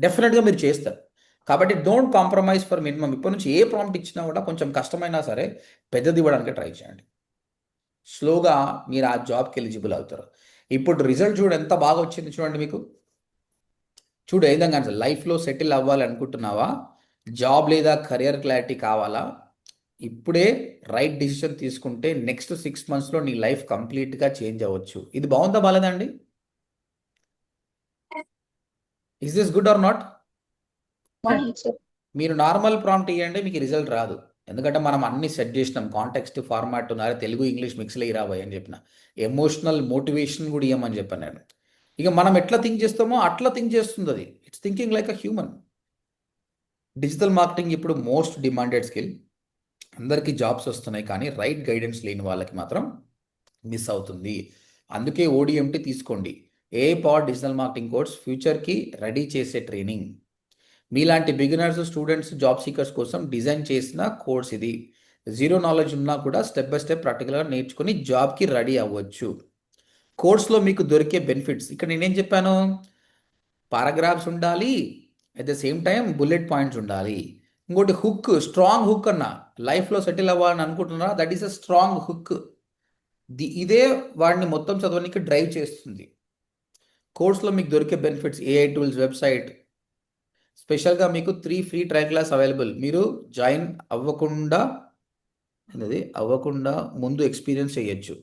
డెఫినెట్గా మీరు చేస్తారు. కాబట్టి డోంట్ కాంప్రమైజ్ ఫర్ మినిమం. ఇప్పటి నుంచి ఏ ప్రాంప్ట్ ఇచ్చినా కూడా కొంచెం కష్టమైనా సరే పెద్దది ఇవ్వడానికి ట్రై చేయండి. స్లోగా మీరు ఆ జాబ్కి ఎలిజిబుల్ అవుతారు. ఇప్పుడు రిజల్ట్ చూడు ఎంత బాగా వచ్చింది చూడండి మీకు. చూడు ఏ విధంగా లైఫ్లో సెటిల్ అవ్వాలి అనుకుంటున్నావా, జాబ్ లేదా కెరియర్ క్లారిటీ కావాలా, ఇప్పుడే రైట్ డిసిషన్ తీసుకుంటే నెక్స్ట్ 6 మంత్స్లో నీ లైఫ్ కంప్లీట్గా చేంజ్ అవ్వచ్చు. ఇది బాగుందా బాలేదండి? Is this good or not? మీరు నార్మల్ ప్రాంప్ట్ ఇవ్వండి, మీకు రిజల్ట్ రాదు. ఎందుకంటే మనం అన్ని సెట్ చేసినాం, కాంటెక్స్ట్ ఫార్మాట్ ఉన్నారు, తెలుగు ఇంగ్లీష్ మిక్స్లో ఇరాబోయ్ అని చెప్పిన, ఎమోషనల్ మోటివేషన్ కూడా ఇవ్వమని చెప్పాను నేను. ఇక మనం ఎట్లా థింక్ చేస్తామో అట్లా థింక్ చేస్తుంది అది. It's thinking like a human. Digital marketing ఇప్పుడు మోస్ట్ డిమాండెడ్ స్కిల్. అందరికీ జాబ్స్ వస్తున్నాయి, కానీ రైట్ గైడెన్స్ లేని వాళ్ళకి మాత్రం మిస్ అవుతుంది. అందుకే ఓడిఎంటీ తీసుకోండి. పాడ్ డిజిటల్ మార్కెటింగ్ కోర్స్ ఫ్యూచర్కి రెడీ చేసే ట్రైనింగ్. మీలాంటి బిగినర్స్, స్టూడెంట్స్, జాబ్ సీకర్స్ కోసం డిజైన్ చేసిన కోర్స్ ఇది. జీరో నాలెడ్జ్ ఉన్నా కూడా స్టెప్ బై స్టెప్ ప్రాక్టికల్గా నేర్చుకుని జాబ్కి రెడీ అవ్వచ్చు. కోర్స్లో మీకు దొరికే బెనిఫిట్స్ ఇక్కడ నేనేం చెప్పాను, పారాగ్రాఫ్స్ ఉండాలి, at the same time bullet points ఉండాలి. ఇంకోటి హుక్, స్ట్రాంగ్ హుక్ అన్న. లైఫ్లో సెటిల్ అవ్వాలని అనుకుంటున్నారా, that is a strong hook. ఇదే వాడిని మొత్తం చదవడానికి డ్రైవ్ చేస్తుంది. కోర్స్లో మీకు దొరికే బెనిఫిట్స్, ఏఐ టూల్స్, వెబ్సైట్, స్పెషల్గా మీకు 3 ఫ్రీ ట్రయల్ క్లాస్ అవైలబుల్. మీరు జాయిన్ అవ్వకుండా ముందు ఎక్స్పీరియన్స్ చేయొచ్చు.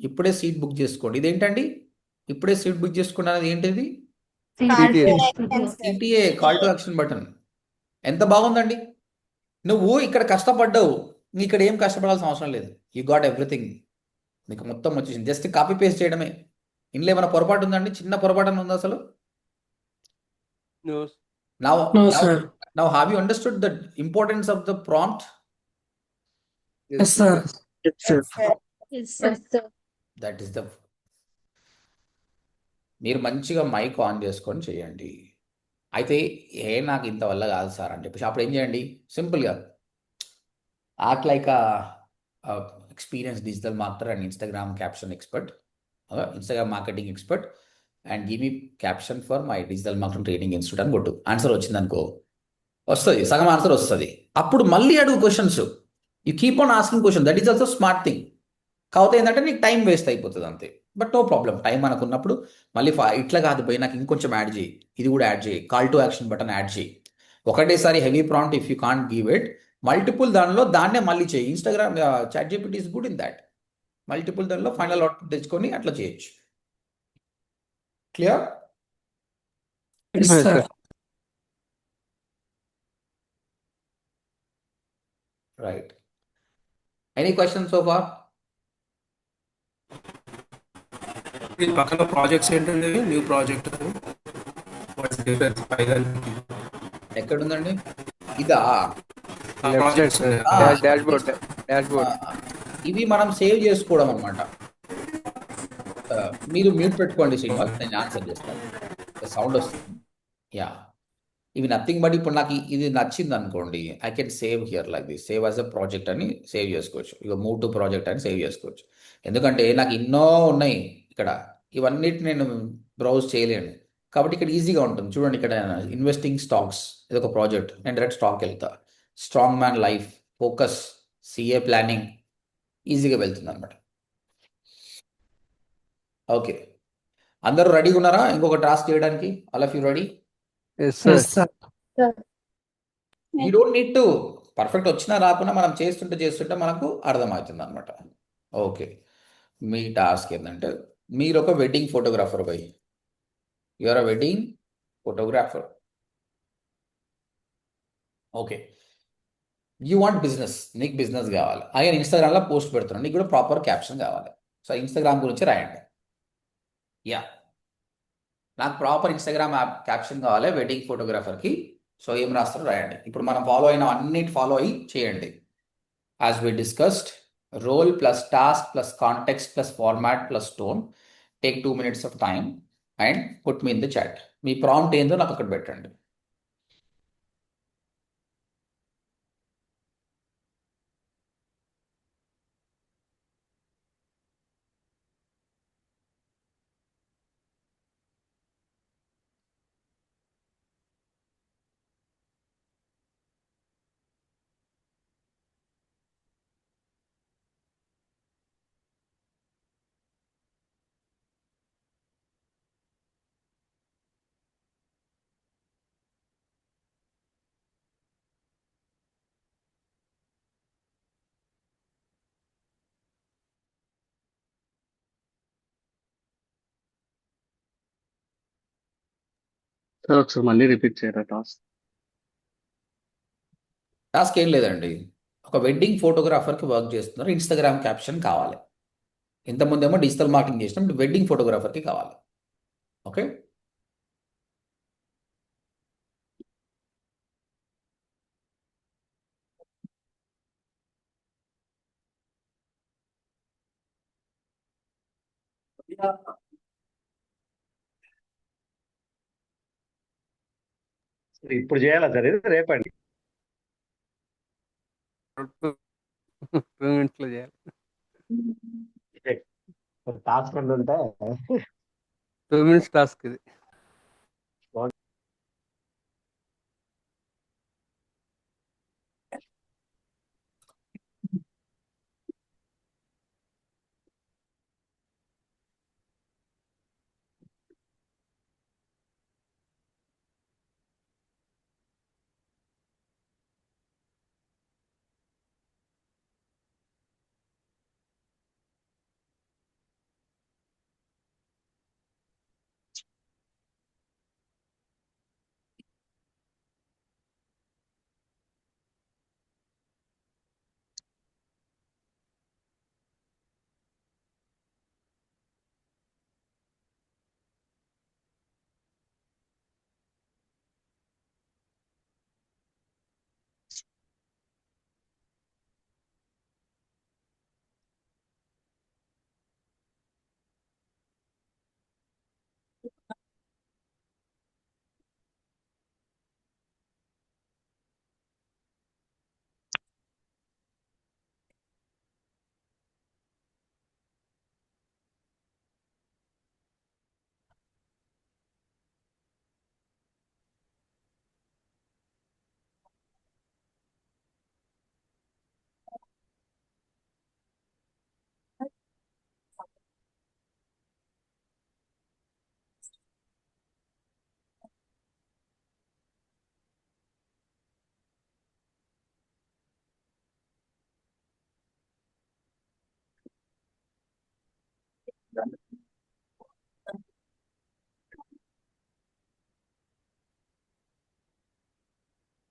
ఇప్పుడే సీట్ బుక్ చేసుకోండి. ఇదేంటండి ఇప్పుడే సీట్ బుక్ చేసుకోండి అనేది ఏంటిది? సిటిఏ, కాల్ టు యాక్షన్ బటన్. ఎంత బాగుందండి. నువ్వు ఇక్కడ కష్టపడ్డావు, ఇక్కడ ఏం కష్టపడాల్సిన అవసరం లేదు. You got everything. నీకు మొత్తం వచ్చేసింది, జస్ట్ కాపీ పేస్ట్ చేయడమే. ఇందులో ఏమైనా పొరపాటు ఉందండి? చిన్న పొరపాటు ఉందా అసలు? No. No, sir. Now have you understood the importance of the prompt? Yes, sir. Yes, sir. That is the. మీరు మంచిగా మైక్ ఆన్ చేసుకొని చేయండి. అయితే నాకు ఇంత వల్ల కాదు సార్ అని చెప్పేసి అప్పుడు ఏం చేయండి, సింపుల్గా act like experience digital marketer and Instagram caption expert, Instagram marketing expert, and give me caption for my digital marketing training institute అని కొట్టు. ఆన్సర్ వచ్చింది అనుకో, వస్తుంది, సగం ఆన్సర్ వస్తుంది. అప్పుడు మళ్ళీ అడుగు questions. You keep on asking question, that is also smart thing. కాకపోతే ఏంటంటే నీకు టైం వేస్ట్ అయిపోతుంది అంతే. బట్ నో ప్రాబ్లం, టైం అనుకున్నప్పుడు మళ్ళీ ఇట్లా కాదు పోయి నాకు ఇంకొంచెం యాడ్ చేయి, ఇది కూడా యాడ్ చేయి, call to action button add చేయి. ఒకటేసారి heavy prompt if you can't give it, multiple దాన్నే మళ్ళీ చేయి. Instagram ChatGPT is good in that. Multiple దానిలో ఫైనల్ అవుట్పుట్ తెచ్చుకొని అట్లా చేయొచ్చు. Clear? Yes, sir. Right. Any question so far? ఇది పక్కన ప్రాజెక్ట్స్ ఏంటండి, న్యూ ప్రాజెక్ట్ ఎక్కడుందండి? ఇదా? Projects dashboard. ఇవి మనం సేవ్ చేసుకోవడం అనమాట. మీరు మ్యూట్ పెట్టుకోండి శ్రీనివాస్, నేను ఆన్సర్ చేస్తాను. సౌండ్ వస్తుంది. ఇవి నథింగ్ బట్ ఇప్పుడు నాకు ఇది నచ్చింది అనుకోండి, I can save here like this, save as a project అని సేవ్ చేసుకోవచ్చు. ఇక మూవ్ టు ప్రాజెక్ట్ అని సేవ్ చేసుకోవచ్చు. ఎందుకంటే నాకు ఎన్నో ఉన్నాయి ఇక్కడ, ఇవన్నిటి నేను బ్రౌజ్ చేయలేను. కాబట్టి ఇక్కడ ఈజీగా ఉంటుంది. చూడండి, ఇక్కడ ఇన్వెస్టింగ్ స్టాక్స్, ఇది ఒక ప్రాజెక్ట్, నేను డైరెక్ట్ స్టాక్ వెళ్తా. Strong man life, focus, CA planning, ఈజీగా వెళ్తుంది అనమాట. ఓకే, అందరూ రెడీగా ఉన్నారా ఇంకొక టాస్క్ చేయడానికి? All of you ready? Yes, sir. Yes, sir. You don't need to perfect వచ్చినా రాకున్నా మనం చేస్తుంటే మనకు అర్థమవుతుంది అనమాట. ఓకే, మీ టాస్క్ ఏంటంటే మీరు ఒక wedding photographer by, you're a wedding photographer. Okay, you want business, నీకు బిజినెస్ కావాలి. ఆయన ఇన్స్టాగ్రామ్లో పోస్ట్ పెడుతున్నాను, నీకు కూడా ప్రాపర్ క్యాప్షన్ కావాలి. సో ఇన్స్టాగ్రామ్ గురించి రాయండి. నాకు ప్రాపర్ ఇన్స్టాగ్రామ్ యాప్ క్యాప్షన్ కావాలి వెడ్డింగ్ ఫోటోగ్రాఫర్కి. సో ఏం రాస్తారో రాయండి. ఇప్పుడు మనం ఫాలో అయిన అన్నిటి ఫాలో అయ్యి చేయండి. As we discussed, role plus task plus context plus format plus tone, take 2 minutes of time and put మీ ఇన్ ద చాట్. మీ ప్రాంప్ట్ ఏందో నాకు అక్కడ పెట్టండి. సార్ ఒకసారి మళ్ళీ రిపీట్ చేయరా టాస్క్? టాస్క్ ఏం లేదండి. ఒక వెడ్డింగ్ ఫోటోగ్రాఫర్కి వర్క్ చేస్తున్నారు, ఇన్స్టాగ్రామ్ క్యాప్షన్ కావాలి. ఇంతకుముందేమో డిజిటల్ మార్కెటింగ్ చేసినాం, ఇప్పుడు వెడ్డింగ్ ఫోటోగ్రాఫర్కి కావాలి. ఓకే. ఇప్పుడు చేయాలా సార్ ఇది రేపండి? 2 మినిట్స్‌లో చేయాలి. టాస్క్ ఉంటే 2 మినిట్స్ టాస్క్ ఇది.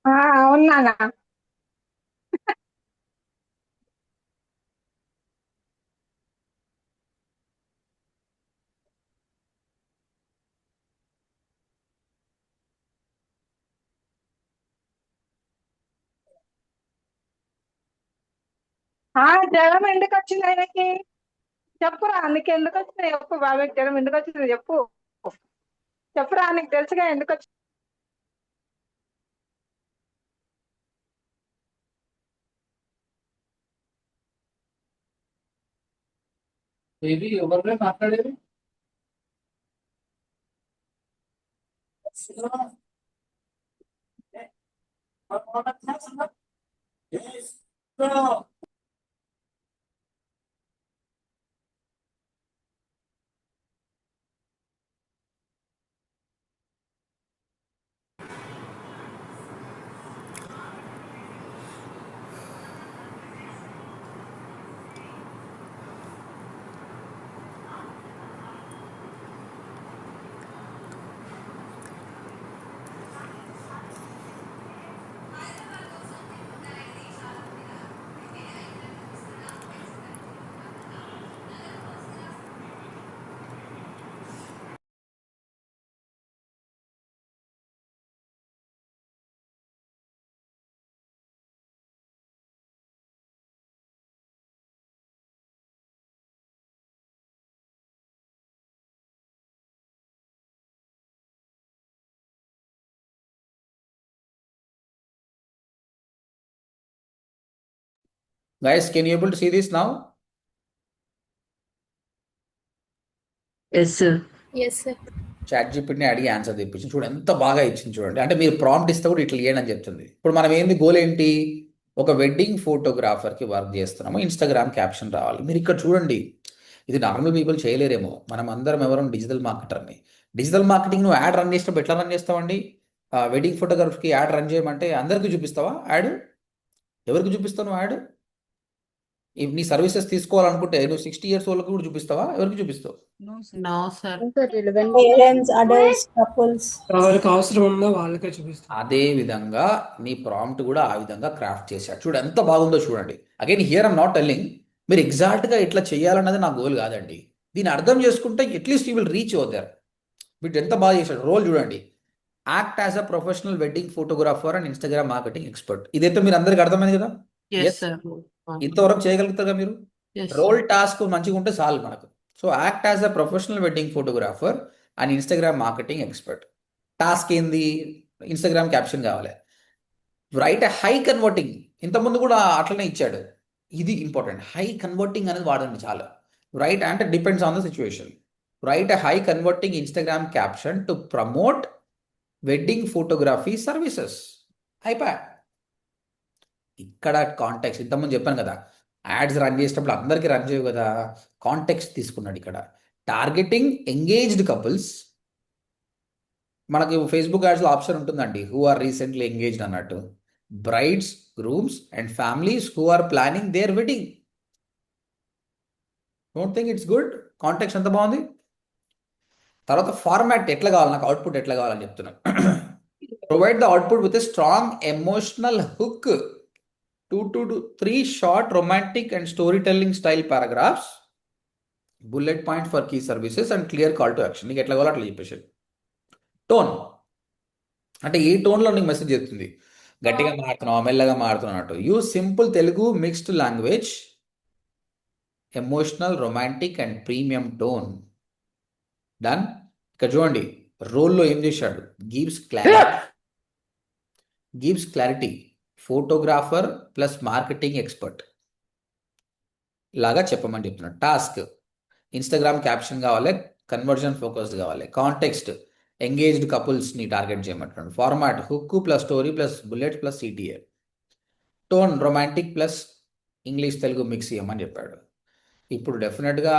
అవును నాన్న. జ్వరం ఎందుకు వచ్చింది ఆయనకి? చెప్పురా, నీకు ఎందుకు వచ్చింది చెప్పు. బాబాయ్ జ్వరం ఎందుకు వచ్చింది చెప్పు. చెప్పురా, నీకు తెలుసుగా ఎందుకు వచ్చింది. బేబీ ఎవరు మాట్లాడేది? Guys, can you able to see this now? Yes, sir. Yes sir. Chat జీపీటీని అడిగి ఆన్సర్ తెప్పించి చూడండి, ఎంత బాగా ఇచ్చింది చూడండి. అంటే మీరు ప్రాంప్ట్ ఇస్తే కూడా ఇట్లా ఇయ్యండి అని చెప్తుంది. ఇప్పుడు మనం ఏంది గోల్ ఏంటి? ఒక వెడ్డింగ్ ఫోటోగ్రాఫర్కి వర్క్ చేస్తున్నాము, ఇన్స్టాగ్రామ్ క్యాప్షన్ రావాలి. మీరు ఇక్కడ చూడండి, ఇది నార్మల్ పీపుల్ చేయలేరేమో. మనం అందరం ఎవరం డిజిటల్ మార్కెటర్ని. డిజిటల్ మార్కెటింగ్ నువ్వు యాడ్ రన్ చేసినప్పుడు ఎట్లా రన్ చేస్తావండి? వెడ్డింగ్ ఫోటోగ్రఫీకి యాడ్ రన్ చేయమంటే అందరికీ చూపిస్తావా యాడ్? ఎవరికి చూపిస్తావు నువ్వు యాడ్? నీ సర్వీసెస్ తీసుకోవాలనుకుంటే నువ్వు 60 years వాళ్ళకి కూడా చూపిస్తావా? ఎవరికి చూపిస్తావు? No, sir. Parents, adults, couples. ఎవరికి అవసరం ఉందో వాళ్ళకే చూపిస్తాం. అదే విధంగా నీ ప్రాంప్ట్ కూడా ఆ విధంగా క్రాఫ్ట్ చేశాడు. చూడు ఎంత బాగుందో చూడండి. Again here I'm not telling మీరు ఎగ్జాక్ట్గా ఇట్లా చేయాలన్నది నా గోల్ కాదండి. దీన్ని అర్థం చేసుకుంటే at least you will reach over there. వీటి ఎంత బాగా చేశాడు. రోల్ చూడండి. Act as a professional wedding photographer and Instagram marketing expert. ఇదైతే మీరు అందరికి అర్థమైంది కదా? Yes, Yes. sir. ఇంతవరకు చేయగలుగుతారా మీరు? Yes, రోల్ టాస్క్ మంచిగా ఉంటే చాలు మనకు. So act as a professional wedding photographer and Instagram marketing expert. Task ఏంది? ఇన్స్టాగ్రామ్ క్యాప్షన్ కావాలి. Right high converting. ఇంతకుముందు కూడా అట్లనే ఇచ్చాడు. ఇది ఇంపార్టెంట్. హై కన్వర్టింగ్ అనేది వాడండి చాలా. రైట్ అంటే depends on the situation. Right high converting Instagram caption to promote wedding photography services. అయిపోయా. ఇక్కడ కాంటెక్స్ట్ ఇంతకుముందు చెప్పాను కదా, యాడ్స్ రన్ చేసేటప్పుడు అందరికీ రన్ చేయవు కదా, కాంటెక్స్ట్ తీసుకున్నాడు ఇక్కడ. Targeting engaged couples. మనకి ఫేస్బుక్ యాడ్స్లో ఆప్షన్ ఉంటుందండి, హూ ఆర్ రీసెంట్లీ ఎంగేజ్డ్ అన్నట్టు. Brides, grooms and families who are planning their wedding. Don't think it's good? Context ఎంత బాగుంది. తర్వాత ఫార్మాట్ ఎట్లా కావాలి, నాకు అవుట్పుట్ ఎట్లా కావాలని చెప్తున్నాను. Provide the output with a strong emotional hook. 2 to 3 short romantic and storytelling style paragraphs, bullet point for key services and clear call to action. నీకు ఎట్లా కావాలో అట్లా చెప్పేసి. టోన్ అంటే ఏ టోన్లో నీకు మెసేజ్ చెప్తుంది. గట్టిగా మాడుతున్నావు, మెల్లగా మాడుతున్నట్టు. Use simple Telugu mixed language, emotional, romantic and premium tone. Done. ఇక్కడ చూడండి రోల్లో ఏం చేశాడు. Gives clarity. Photographer plus marketing expert లాగా చెప్పమని చెప్తున్నాడు. టాస్క్ ఇన్స్టాగ్రామ్ క్యాప్షన్ కావాలి, కన్వర్జన్ ఫోకస్డ్ కావాలి. కాంటెక్స్ట్ ఎంగేజ్డ్ కపుల్స్ని టార్గెట్ చేయమంటున్నాడు. Format hook plus story plus bullet plus CTA. Tone romantic plus English Telugu mix చేయమని చెప్పాడు. ఇప్పుడు డెఫినెట్గా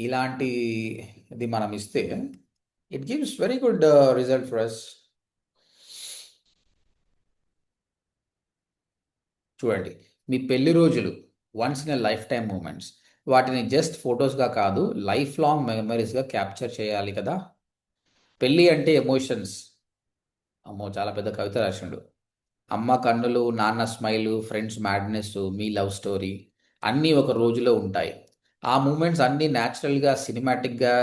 ఇలాంటి ఇది మనం ఇస్తే it gives very good result for us. చూడండి, మీ పెళ్లి రోజులు once in a life time moments. వాటిని జస్ట్ ఫొటోస్గా కాదు, లైఫ్ లాంగ్ మెమరీస్గా క్యాప్చర్ చేయాలి కదా. పెళ్ళి అంటే ఎమోషన్స్. అమ్మో, చాలా పెద్ద కవిత రాసిండు. అమ్మ కన్నులు, నాన్న స్మైలు, ఫ్రెండ్స్ మ్యాడ్నెస్, మీ లవ్ స్టోరీ అన్నీ ఒక రోజులో ఉంటాయి. ఆ మూమెంట్స్ అన్నీ న్యాచురల్గా, సినిమాటిక్గా,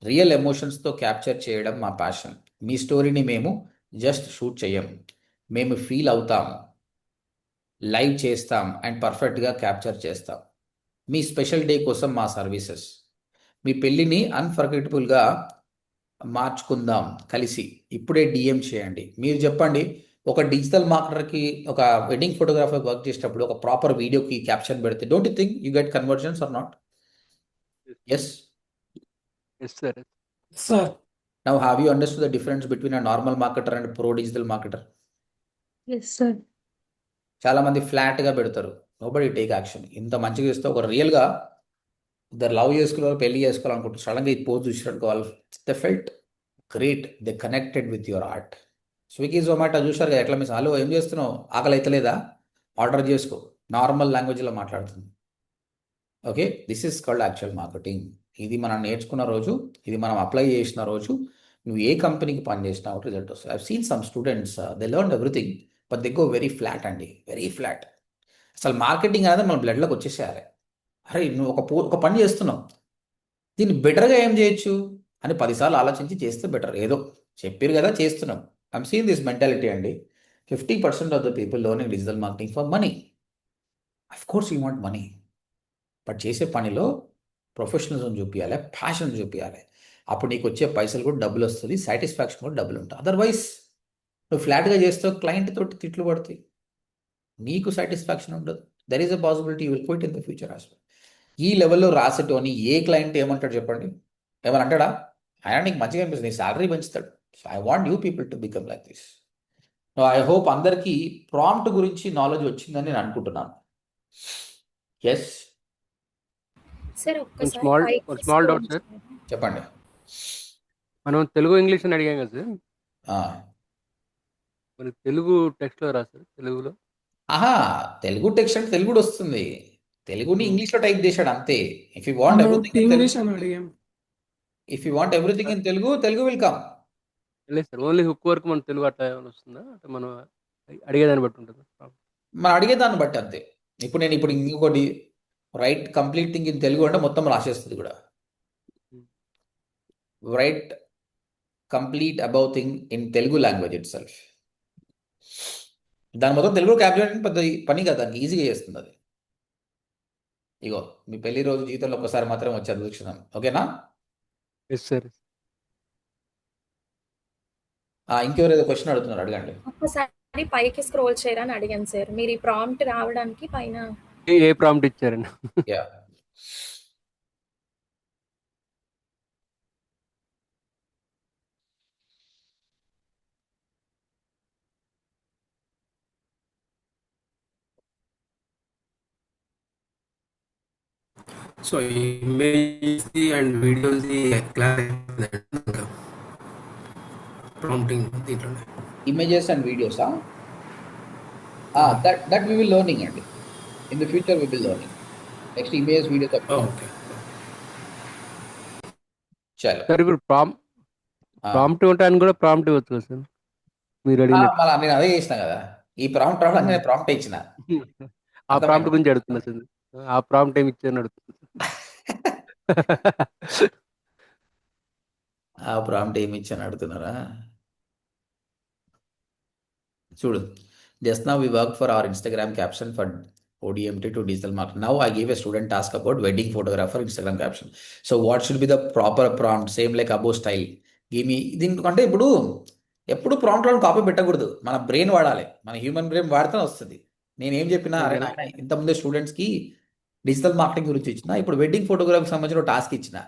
రియల్ ఎమోషన్స్తో క్యాప్చర్ చేయడం మా ప్యాషన్. మీ స్టోరీని మేము జస్ట్ షూట్ చేయం, మేము ఫీల్ అవుతాము, లైవ్ చేస్తాం అండ్ పర్ఫెక్ట్గా క్యాప్చర్ చేస్తాం. మీ స్పెషల్ డే కోసం మా సర్వీసెస్. మీ పెళ్ళిని అన్ఫర్గెటబుల్గా మార్చుకుందాం కలిసి. ఇప్పుడే డిఎం చేయండి. మీరు చెప్పండి, ఒక డిజిటల్ మార్కెటర్కి, ఒక వెడ్డింగ్ ఫోటోగ్రాఫర్ వర్క్ చేసేటప్పుడు ఒక ప్రాపర్ వీడియోకి క్యాప్షన్ పెడితే don't you think you get conversions or not? Yes. Yes, sir. Sir, now have you understood the difference between a normal marketer and pro digital marketer? Yes sir. చాలామంది ఫ్లాట్గా పెడతారు, నోబడీ టేక్ యాక్షన్. ఇంత మంచిగా చేస్తే ఒక రియల్గా ఇద్దరు లవ్ చేసుకోవాలి, పెళ్లి చేసుకోవాలనుకుంటారు, సడన్గా ఈ పోజ్ చూసినట్టు వాళ్ళు they felt great, they connected with your art. Swiggy Zomato చూసారు కదా ఎట్లా మిస్. హలో ఏం చేస్తున్నావు, ఆకలి అవుతలేదా, ఆర్డర్ చేసుకో, నార్మల్ లాంగ్వేజ్లో మాట్లాడుతుంది. Okay, this is called actual marketing. ఇది మనం నేర్చుకున్న రోజు, ఇది మనం అప్లై చేసిన రోజు, నువ్వు ఏ కంపెనీకి పని చేసినా ఒకటి రిజల్ట్ వస్తుంది. I seen some students they learn everything but they go very flat అండి, వెరీ ఫ్లాట్. అసలు మార్కెటింగ్ అనేది మన బ్లడ్లోకి వచ్చేసేయాలి. అరే నువ్వు ఒక పని చేస్తున్నావు, దీన్ని బెటర్గా ఏం చేయొచ్చు అని 10 సార్లు ఆలోచించి చేస్తే బెటర్. ఏదో చెప్పారు కదా చేస్తున్నాం. ఐమ్ సీన్ దిస్ మెంటాలిటీ అండి. 50% of the people learning digital marketing for money. Of course you want money, but చేసే పనిలో ప్రొఫెషనలిజం చూపించాలి, ప్యాషన్ చూపించాలి. అప్పుడు నీకు వచ్చే పైసలు కూడా డబ్బులు వస్తుంది, సాటిస్ఫాక్షన్ కూడా డబ్బులు ఉంటుంది. అదర్వైజ్ నువ్వు ఫ్లాట్గా చేస్తావు, క్లయింట్ తోటి తిట్లు పడతాయి, నీకు సాటిస్ఫాక్షన్ ఉండదు. There is a possibility you will quit in the future as well. ఈ లెవెల్లో రాసేటోని ఏ క్లయింట్ ఏమంటాడు చెప్పండి? ఏమని అంటాడా? ఆయన నీకు మంచిగా అనిపిస్తుంది, నీ శాలరీ పెంచుతాడు. So I want you people to become like this. I hope అందరికీ ప్రాంప్ట్ గురించి నాలెడ్జ్ వచ్చిందని నేను అనుకుంటున్నాను. Yes One small doubt, sir. చెప్పండి. మనం తెలుగు ఇంగ్లీష్ అని అడిగాం కదా సార్, ఆ. మరి తెలుగు టెక్స్ట్లో రాస్తారు తెలుగులో. ఆహా, తెలుగు టెక్స్ట్ అంటే తెలుగు కూడా వస్తుంది. తెలుగుని ఇంగ్లీష్లో టైప్ చేశాడు అంతే. If you want everything in Telugu, English అని అడిగాం. If you want everything in Telugu, Telugu will come. లేదు సార్, ఓన్లీ హుక్ వరకు మన తెలుగు అట్లా ఏమైనా వస్తుందా అంటే మనం అడిగేదాన్ని బట్టి ఉంటుంది. మనం అడిగేదాన్ని బట్టి అంతే. ఇప్పుడు నేను ఇంకొకటి right complete thing in Telugu అంటే మొత్తం రాసేస్తుంది కూడా. Right complete about thing in Telugu language it self. దాని మొత్తం తెలుగు క్యాప్చర్ పెద్ద పని కదా, దానికి ఈజీగా చేస్తుంది అది. ఇగో మీ పెళ్లి రోజు జీవితంలో ఒకసారి మాత్రం వచ్చి చదువుతున్నాం, ఓకేనా? Yes sir. ఇంకెవరేదో క్వశ్చన్ అడుగుతున్నారు, అడగండి. ఒక్కసారి పైకి స్క్రోల్ చేయరా అని అడిగాను సార్. మీరు ఈ ప్రాంప్ట్ రావడానికి పైన ఏ ప్రాంప్ట్ ఇచ్చారండి? Yeah so image and videos class prompting దీంట్లోనే. ఇమేజెస్ అండ్ వీడియోసా? దట్ వి విల్ లెర్నింగ్ అండి. In the future we will learning. Next image video తప్ప. ఓకే. చలో సార్ ఇప్పుడు ప్రాంప్ట్ ఉంటాయని కూడా ప్రాంప్ట్ ఇవ్వచ్చు కదా సార్ మీరు అడిగిన. మళ్ళీ నేను అదే చేసిన కదా, ఈ ప్రాంప్ట్ రావడానికి నేను ప్రాంప్ట్ ఇచ్చిన. ఆ ప్రాంప్ట్ గురించి అడుగుతున్నా సార్. ఆ ప్రాంప్ట్ ఏమి ఇచ్చారని అడుగుతున్నా. ఆ ప్రాంప్ట్ ఏమి ఇచ్చాను అడుగుతున్నారా? చూడు, just now we worked for our Instagram caption for ODMT to digital marketing. Now I gave a student task about wedding photographer Instagram caption. So what should be the proper prompt? Same like above style. Give me దీనికంటే ఎప్పుడు ప్రాంప్ట్లను కాపీ పెట్టకూడదు, మన బ్రెయిన్ వాడాలి. మన హ్యూమన్ బ్రెయిన్ వాడితేనే వస్తుంది. నేనేం చెప్పినా, అరే నాయన ఇంతకుముందే స్టూడెంట్స్కి డిజిటల్ మార్కెటింగ్ గురించి ఇచ్చిన, ఇప్పుడు వెడ్డింగ్ ఫోటోగ్రఫీకి సంబంధించిన టాస్క్ ఇచ్చిన,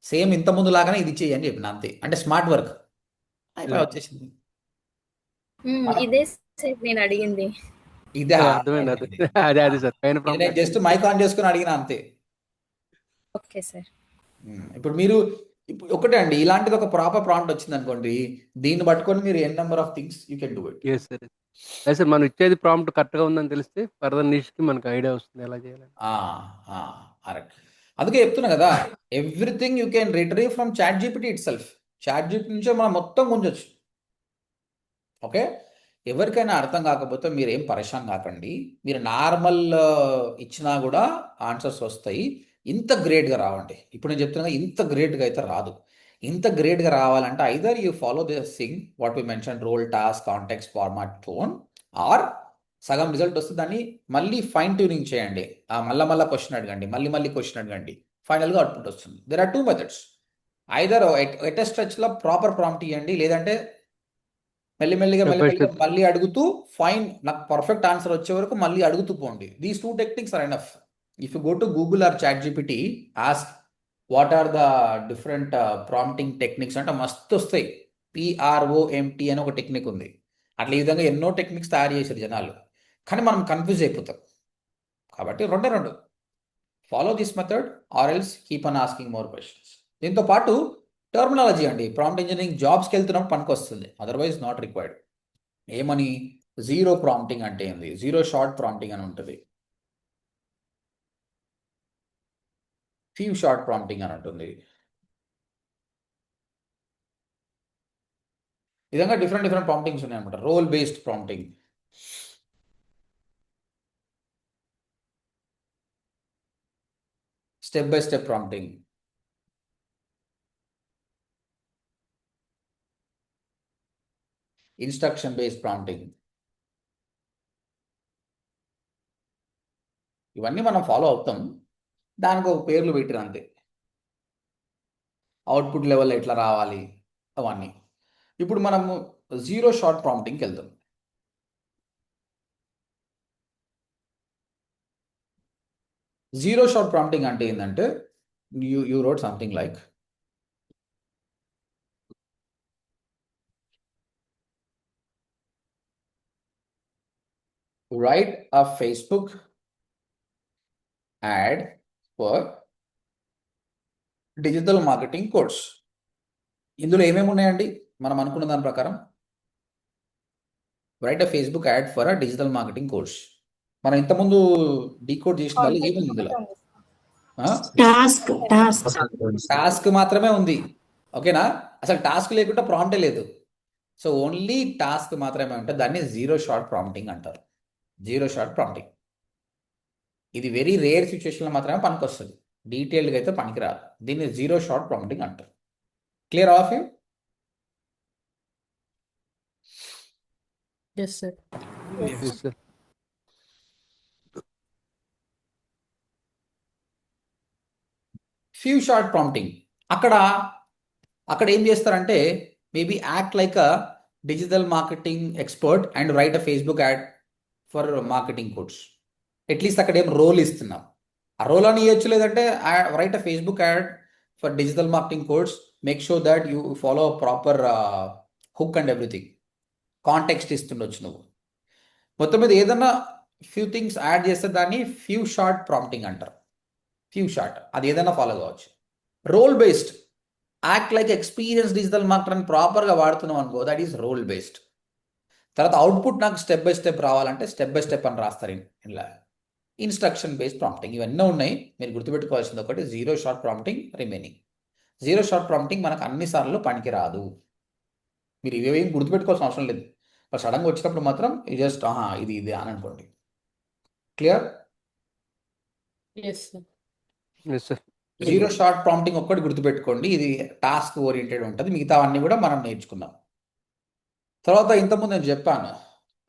సేమ్ ఇంతకుముందు లాగానే ఇది చేయి అని చెప్పిన, అంతే. అంటే స్మార్ట్ వర్క్ అయిపోయి వచ్చేసింది. ఇదే సార్ నేను అడిగింది. ఇదే అర్థమైంది. అదే సార్ పైన ఇది నేను జస్ట్ మైక్ ఆన్ చేసుకుని అడిగిన అంతే. Okay sir. ఇప్పుడు మీరు ఒకటే అండి, ఇలాంటిది ఒక ప్రాపర్ ప్రాంప్ట్ వచ్చింది అనుకోండి, దీన్ని పట్టుకొని మీరు n number of things you can do it. Yes sir. అదే సార్, మనం ఇచ్చేది ప్రాంప్ట్ కరెక్ట్గా ఉందని తెలిస్తే ఫర్దర్ నిష్కి మనకు ఐడియా వస్తుంది ఎలా చేయాలని. కరెక్ట్. అందుకే చెప్తున్నా కదా, everything you can retrieve from ChatGPT itself. ChatGPT నుంచే మనం మొత్తం గుంజొచ్చు. ఓకే, ఎవరికైనా అర్థం కాకపోతే మీరు ఏం పరేషాన్ కాకండి. మీరు నార్మల్ ఇచ్చినా కూడా ఆన్సర్స్ వస్తాయి. ఇంత గ్రేట్గా రావండి. ఇప్పుడు నేను చెప్తున్నా, ఇంత గ్రేట్గా అయితే రాదు. ఇంత గ్రేట్గా రావాలంటే either you follow this thing what we mention, role, task, context, format, tone, or సగం రిజల్ట్ వస్తే దాన్ని మళ్ళీ ఫైన్ ట్యూనింగ్ చేయండి. మళ్ళీ క్వశ్చన్ అడగండి, మళ్ళీ క్వశ్చన్ అడగండి, ఫైనల్గా అవుట్పుట్ వస్తుంది. There are 2 methods. Either at స్ట్రెచ్లో ప్రాపర్ ప్రాంప్ట్ ఇవ్వండి, లేదంటే మెల్లిమెల్లిగా మళ్ళీ అడుగుతూ ఫైన్ నాకు పర్ఫెక్ట్ ఆన్సర్ వచ్చే వరకు మళ్ళీ అడుగుతూ పోండి. These 2 techniques are enough. If you go to Google or ChatGPT, ask what are the different prompting techniques అంటే మస్తు వస్తాయి. PROMT అని ఒక టెక్నిక్ ఉంది. అట్లా ఈ విధంగా ఎన్నో టెక్నిక్స్ తయారు చేశారు జనాలు, కానీ మనం కన్ఫ్యూజ్ అయిపోతాం. కాబట్టి రెండు follow this method or else keep on asking more questions. దీంతో పాటు టర్మినాలజీ అండి, ప్రాంప్ట్ ఇంజనీరింగ్ జాబ్స్కి వెళ్తున్నప్పుడు పనికి వస్తుంది, అదర్వైజ్ నాట్ రిక్వైర్డ్. ఏమని, జీరో ప్రాంప్టింగ్ అంటే ఏంది, జీరో షార్ట్ ప్రాంప్టింగ్ అని ఉంటుంది, ఫ్యూ షార్ట్ ప్రాంప్టింగ్ అని ఉంటుంది. ఈ విధంగా డిఫరెంట్ ప్రాంప్టింగ్స్ ఉన్నాయన్నమాట. Role based prompting, step by step prompting, instruction based prompting. ఇవన్నీ మనం ఫాలో అవుతాం, దానికి ఒక పేర్లు పెట్టిన అంతే. అవుట్పుట్ లెవెల్ ఎట్లా రావాలి అవన్నీ. ఇప్పుడు మనము జీరో షార్ట్ ప్రాంప్టింగ్కి వెళ్తాం. జీరో షార్ట్ ప్రాంప్టింగ్ అంటే ఏంటంటే, you wrote something like, write a Facebook ad for digital marketing course. ఇందులో ఏమేమి ఉన్నాయండి మనం అనుకున్న దాని ప్రకారం? Right a Facebook ad for a digital marketing course. మనం ఇంతకుముందు డీకోడ్ చేసిన ఏముంది ఇందులో? టాస్క్ టాస్క్ మాత్రమే ఉంది. ఓకేనా? అసలు టాస్క్ లేకుండా ప్రాంప్టే లేదు. సో ఓన్లీ టాస్క్ మాత్రమే ఉంటుంది. దాన్ని జీరో షార్ట్ ప్రాంప్టింగ్ అంటారు. Zero shot prompting. ఇది వెరీ రేర్ సిచ్యువేషన్లో మాత్రమే పనికొస్తుంది. డీటెయిల్డ్గా అయితే పనికిరాదు. దీన్ని జీరో షార్ట్ ప్రాంప్టింగ్ అంటారు. Clear of you? Yes sir. Yes, sir. Few shot prompting. అక్కడ ఏం చేస్తారంటే maybe act like a digital marketing expert and write a Facebook ad for marketing codes. At least అక్కడ ఏం రోల్ ఇస్తున్నాం. ఆ రోల్ అని ఇవ్వచ్చు, లేదంటే write a Facebook ad for digital marketing codes, make sure that you follow proper hook and everything. Context ఇస్తుండొచ్చు నువ్వు. మొత్తం మీద ఏదన్నా ఫ్యూ థింగ్స్ యాడ్ చేస్తే దాన్ని ఫ్యూ షార్ట్ ప్రాంప్టింగ్ అంటారు. ఫ్యూ షార్ట్, అది ఏదైనా ఫాలో కావచ్చు. Role based, act like experience digital marketer అని ప్రాపర్గా వాడుతున్నాం అనుకో, దట్ ఈస్ రోల్ బేస్డ్. తర్వాత అవుట్పుట్ నాకు స్టెప్ బై స్టెప్ రావాలంటే స్టెప్ బై స్టెప్ అని రాస్తారు. ఇలా ఇన్స్ట్రక్షన్ బేస్డ్ ప్రాంప్టింగ్. ఇవన్నీ ఉన్నాయి. మీరు గుర్తుపెట్టుకోవాల్సింది ఒకటి, zero shot prompting remaining. Zero shot prompting మనకు అన్నిసార్లు పనికి రాదు. మీరు ఇవేం గుర్తుపెట్టుకోవాల్సిన అవసరం లేదు. సడన్గా వచ్చినప్పుడు మాత్రం జస్ట్ ఇది అని అనుకోండి. Clear? Yes sir. Yes, sir. Zero shot prompting ఒక్కటి గుర్తుపెట్టుకోండి. ఇది టాస్క్ ఓరియంటెడ్ ఉంటుంది. మిగతా అన్ని కూడా మనం నేర్చుకుందాం. తర్వాత ఇంతకుముందు నేను చెప్పాను,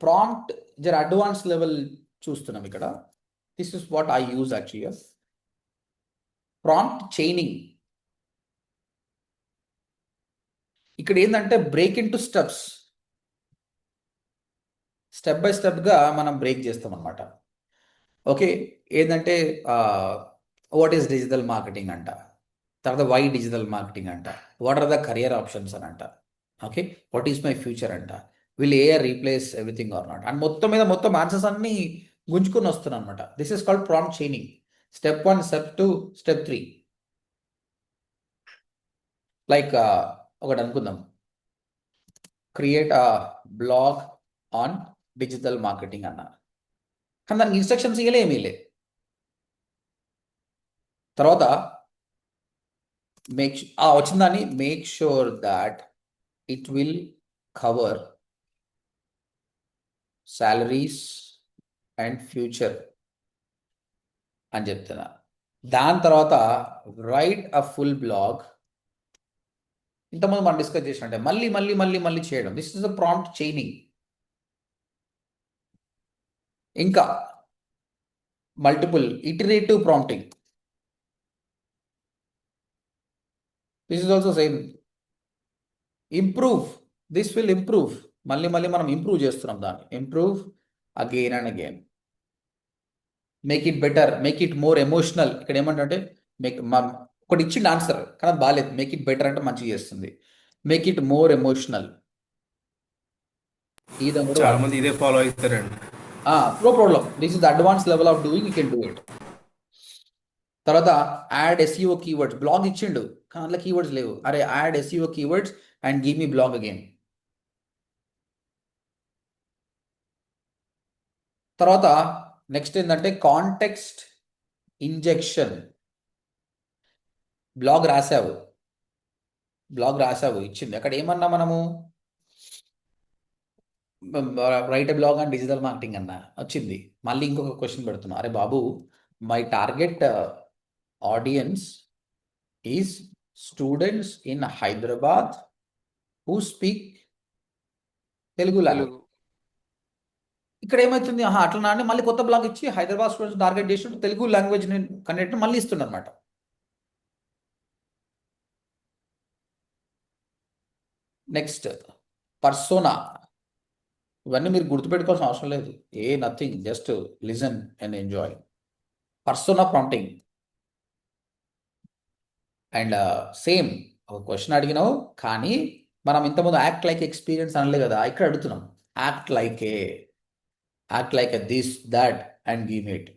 ప్రాంప్ట్ జర అడ్వాన్స్ లెవెల్ చూస్తున్నాం ఇక్కడ. This is what I use actually. Prompt chaining. ఇక్కడ ఏంటంటే break into steps. Step by స్టెప్గా మనం బ్రేక్ చేస్తాం అనమాట. ఓకే, ఏంటంటే వాట్ ఈస్ డిజిటల్ మార్కెటింగ్ అంట, తర్వాత వై డిజిటల్ మార్కెటింగ్ అంట, what are the career options అని అంట, okay, what is my future అంట, will AI replace everything or not, and మొత్తం ఆన్సర్స్ అన్ని గుంజుకొని వస్తున్నాను అనమాట. This is called prompt chaining. Step 1, step 2, step 3. Like ఒకటి అనుకుందాం, create a blog on digital marketing అన్న, కానీ దానికి ఇన్స్ట్రక్షన్స్ ఏమీ లే. తర్వాత వచ్చిందని make sure that it will cover salaries and future అని చెప్తున్నా. దాని తర్వాత రైట్ అ ఫుల్ బ్లాగ్. ఇంతకుముందు మనం డిస్కస్ చేసినట్టే మళ్ళీ చేయడం. This is a prompt chaining. ఇంకా multiple iterative prompting. This is also same. Improve, this will improve. మళ్ళీ మనం ఇంప్రూవ్ చేస్తున్నాం దాన్ని. Improve again and again. Make it better, make it more emotional. ఇక్కడ ఏమంటే ఒకటి ఇచ్చింది ఆన్సర్ కానీ అది బాగాలేదు. మేక్ ఇట్ బెటర్ అంటే మంచిగా చేస్తుంది. Make it more emotional. చాలా మంది ఇదే ఫాలో అవుతారండి. No problem. This is the advance level of doing, you can do it. తర్వాత యాడ్ ఎస్ఈఓ కీవర్డ్స్. బ్లాగ్ ఇచ్చిండు కానీ అందులో కీవర్డ్స్ లేవు. అరే add SEO keywords and give me blog again. తర్వాత నెక్స్ట్ ఏంటంటే కాంటెక్స్ట్ ఇంజెక్షన్. బ్లాగ్ రాసావు ఇచ్చింది. అక్కడ ఏమన్నా మనము write a blog and digital marketing అన్న వచ్చింది. మళ్ళీ ఇంకొక క్వశ్చన్ పెడుతున్నా, అరే బాబు my target audience is students in Hyderabad who speak Telugu language. ఇక్కడ ఏమవుతుంది, అట్లా అని మళ్ళీ కొత్త బ్లాగ్ ఇచ్చి హైదరాబాద్ స్టూడెంట్స్ టార్గెట్ చేసి తెలుగు లాంగ్వేజ్ కంటెంట్ మళ్ళీ ఇస్తున్నారు అనమాట. Next persona. ఇవన్నీ మీరు గుర్తుపెట్టుకోవాల్సిన అవసరం లేదు. Nothing, just listen and enjoy. Persona prompting. And same ఒక క్వశ్చన్ అడిగినావు కానీ మనం ఇంతకుముందు యాక్ట్ లైక్ ఎక్స్పీరియన్స్ అనలే కదా, ఇక్కడ అడుగుతున్నాం act like A this that and give it.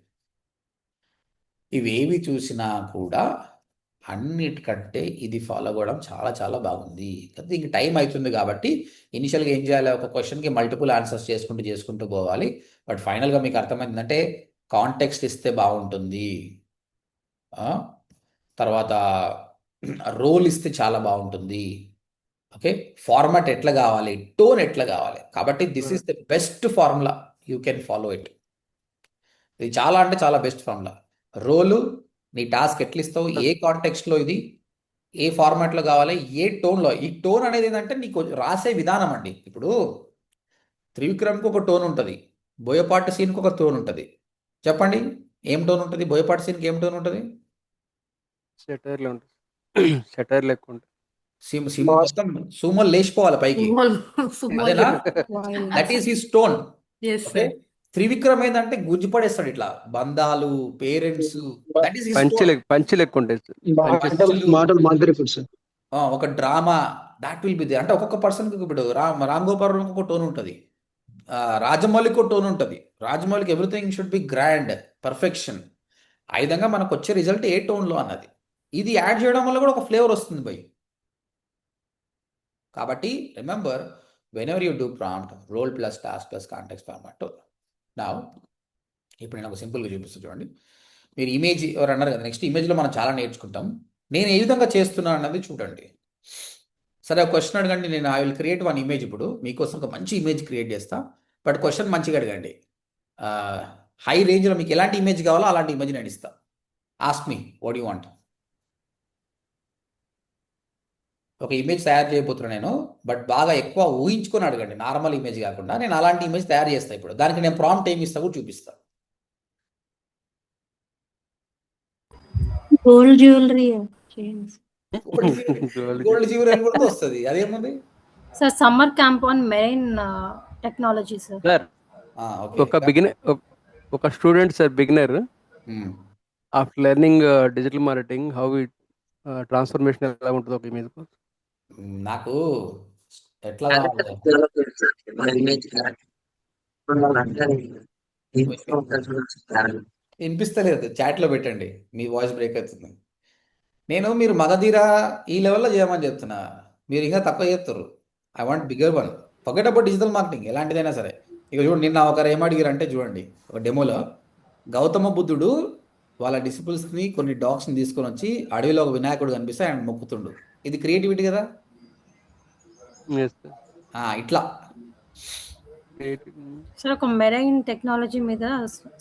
ఇవేవి చూసినా కూడా అన్నిటికంటే ఇది ఫాలో అవ్వడం చాలా చాలా బాగుంది. కాకపోతే ఇంక టైం అవుతుంది కాబట్టి ఇనిషియల్గా ఏం చేయాలి, ఒక క్వశ్చన్కి మల్టిపుల్ ఆన్సర్స్ చేసుకుంటూ పోవాలి. బట్ ఫైనల్గా మీకు అర్థమైందంటే కాంటెక్స్ట్ ఇస్తే బాగుంటుంది. తర్వాత రోల్ ఇస్తే చాలా బాగుంటుంది. ఓకే, ఫార్మాట్ ఎట్లా కావాలి, టోన్ ఎట్లా కావాలి. కాబట్టి this is the best formula, you can follow it. ఇది చాలా అంటే చాలా బెస్ట్ ఫార్ములా. రోలు, నీ టాస్క్ ఎట్లా ఇస్తావు, ఏ కాంటెక్స్ట్లో, ఇది ఏ ఫార్మాట్లో కావాలి, ఏ టోన్లో. ఈ టోన్ అనేది ఏంటంటే నీకు రాసే విధానం అండి. ఇప్పుడు త్రివిక్రమ్కి ఒక టోన్ ఉంటుంది, బోయపాటి సీన్కి ఒక టోన్ ఉంటుంది. చెప్పండి, ఏం టోన్ ఉంటుంది? బోయపాటి సీన్కి ఏం టోన్ ఉంటుంది? సెటైర్లో ఉంటుంది. సెటైర్లు ఎక్కువ ఉంటుంది. మొత్తం సుమోలు లేచిపోవాలి పైకి, అదేనా? That is his tone. Okay, Trivikram ఏంటంటే గుజ్జుపడేస్తాడు ఇట్లా, బంధాలు, parents, that is his tone. పంచులు ఎక్కువ ఉంటాయి సార్. మాటలు మాదిరిపోతుంది సార్. ఒక drama, that will be they. అంటే ఒక్కొక్క పర్సన్కి, ఇప్పుడు రామ్ గోపాల్ వర్మకి ఒక టోన్ ఉంటుంది, రాజమౌళికి ఒక టోన్ ఉంటుంది. రాజమౌళికి everything should be grand, perfection. ఆ విధంగా మనకు వచ్చే రిజల్ట్ ఏ టోన్లో అన్నది, ఇది యాడ్ చేయడం వల్ల కూడా ఒక ఫ్లేవర్ వస్తుంది బై. కాబట్టి remember, whenever you do prompt, role plus task plus context format. నా ఇప్పుడు నేను ఒక సింపుల్గా చూపిస్తాను చూడండి. మీరు ఇమేజ్ ఎవరు అన్నారు కదా, నెక్స్ట్ ఇమేజ్లో మనం చాలా నేర్చుకుంటాం. నేను ఏ విధంగా చేస్తున్నాను అన్నది చూడండి. సరే, ఒక క్వశ్చన్ అడగండి. నేను I will create one image. ఇప్పుడు మీకోసం ఒక మంచి ఇమేజ్ క్రియేట్ చేస్తా. బట్ క్వశ్చన్ మంచిగా అడగండి. హై రేంజ్లో మీకు ఎలాంటి ఇమేజ్ కావాలో అలాంటి ఇమేజ్ నేను ఇస్తా. Ask me what you want. ఒక ఇమేజ్ తయారు చేయబోతున్నాను నేను, బట్ బాగా ఎక్కువ ఊహించుకొని అడగండి, నార్మల్ ఇమేజ్ కాకుండా. నేను అలాంటి ఇమేజ్ తయారు చేస్తాను. ఇప్పుడు దానికి నేను ప్రాంప్ట్ ఏమి ఇస్తా కూడా చూపిస్తా. గోల్డ్ జ్యువెలరీ గోల్డ్ జ్యువెలరీ అని కూడా వస్తుంది, అదేముంది sir? Summer camp on marine technology sir. Sir ఒక student sir, beginner, after learning digital marketing, how it transformation ఎలా ఉంటుంది ఒక ఇమేజ్? నాకు ఎట్లా వినిపిస్తలేదు, చాట్లో పెట్టండి, మీ వాయిస్ బ్రేక్ అవుతుంది. మీరు మగధీర ఈ లెవెల్లో చేయమని చెప్తున్నా, మీరు ఇంకా తక్కువ చేస్తారు. I want bigger one. Forget about digital marketing, ఎలాంటిదైనా సరే. ఇక చూడండి, నిన్న ఒకరు ఏమడిగారు అంటే, చూడండి ఒక డెమోలో గౌతమ బుద్ధుడు వాళ్ళ డిసిపుల్స్ని, కొన్ని డాగ్స్ని తీసుకొని వచ్చి అడవిలో ఒక వినాయకుడు కనిపిస్తే ఆయన మొక్కుతుండు. ఇది క్రియేటివిటీ కదా. ఇట్లా సార్, ఒక మెరైన్ టెక్నాలజీ మీద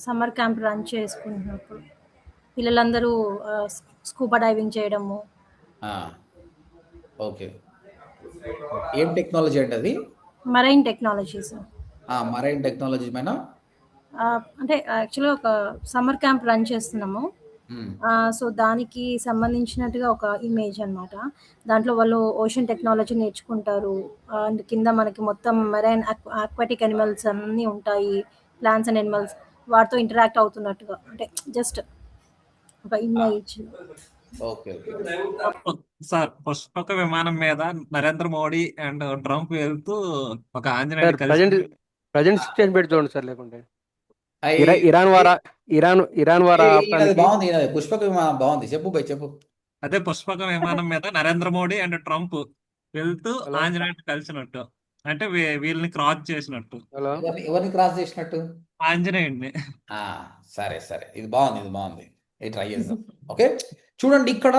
సమ్మర్ క్యాంప్ రన్ చేసుకుంటున్నప్పుడు పిల్లలందరూ స్కూబా డైవింగ్ చేయడము. ఓకే, ఏం టెక్నాలజీ అంటే అది? Marine technology sir. Marine technology పైన అంటే యాక్చువల్గా ఒక సమ్మర్ క్యాంప్ రన్ చేస్తున్నాము. సో దానికి సంబంధించినట్టుగా ఒక ఇమేజ్ అన్నమాట. దాంట్లో వాళ్ళు ఓషన్ టెక్నాలజీ నేర్చుకుంటారు. అండ్ కింద మనకి మొత్తం మెరైన్ ఆక్వాటిక్ అనిమల్స్ అన్నీ ఉంటాయి, ప్లాంట్స్ అండ్ అనిమల్స్, వాటితో ఇంటరాక్ట్ అవుతున్నట్టుగా, అంటే జస్ట్ ఒక ఇమేజ్. ఓకే సార్, పుష్పక విమానం మీద నరేంద్ర మోడీ అండ్ ట్రంప్ వెళ్తూ ఒక ఆంజనేయుడు కలిసి ప్రజెంట్ సిచ్యుయేషన్ పెట్టి చూడండి సార్. లేకుంటే అయ్- ఇరాన్ వారా ఈయనది బాగుంది, ఈయనది పుష్పక విమానం బాగుంది. చెప్పు బై, చెప్పు. అదే పుష్పక విమానం మీద నరేంద్ర మోడీ అండ్ ట్రంప్ వెళ్తూ హలో ఆంజనేయుడు కలిసినట్టు, అంటే వీళ్ళని క్రాస్ చేసినట్టు హలో ఎవరిని క్రాస్ చేసినట్టు? ఆంజనేయుడిని. సరే సరే, ఇది బాగుంది, ఇది బాగుంది. ఇది ట్రై చేద్దాం. ఓకే, చూడండి ఇక్కడ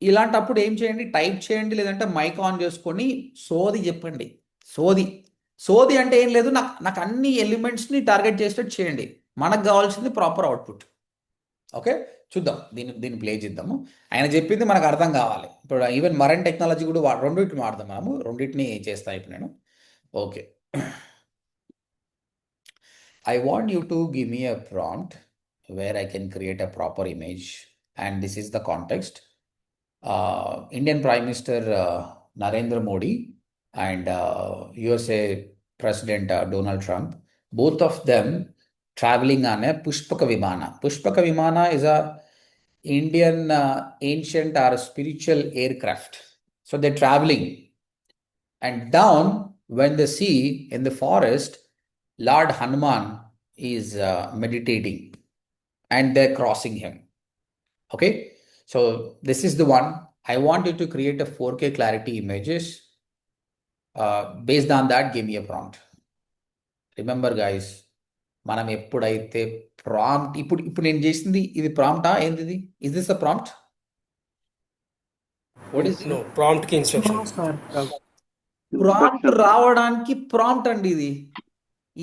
ఇలాంటప్పుడు ఏం చేయండి, టైప్ చేయండి, లేదంటే మైక్ ఆన్ చేసుకొని సోది చెప్పండి. సోది అంటే ఏం లేదు, నాకు అన్ని ఎలిమెంట్స్ని టార్గెట్ చేసేటట్టు చేయండి. మనకు కావాల్సింది ప్రాపర్ అవుట్పుట్. ఓకే, చూద్దాం, దీన్ని ప్లే చేద్దాము. ఆయన చెప్పింది మనకు అర్థం కావాలి. ఇప్పుడు ఈవెన్ మరైన్ టెక్నాలజీ కూడా రెండింటిని వాడదాం మనము, రెండింటిని చేస్తా ఇప్పుడు నేను. Okay, I want you to give me a prompt where I can create a proper image, and this is the context. Indian Prime Minister Narendra Modi and USA President Donald Trump, both of them traveling on a Pushpaka Vimana. Pushpaka Vimana is a Indian ancient or spiritual aircraft. So they're traveling, and down when they see in the forest, Lord Hanuman is meditating, and they're crossing him. Okay, So this is the one. I want you to create a 4K clarity images. Based on that, give me a prompt. Remember guys, మనం ఎప్పుడైతే ప్రాంప్ట్ ఇప్పుడు నేను చేసింది ఇది ప్రాంప్టా ఏంది ఇది? Is this a prompt? What is no prompt కి ఇన్స్ట్రక్షన్. ప్రాంప్ట్ రావడానికి ప్రాంప్ట్ అండి ఇది.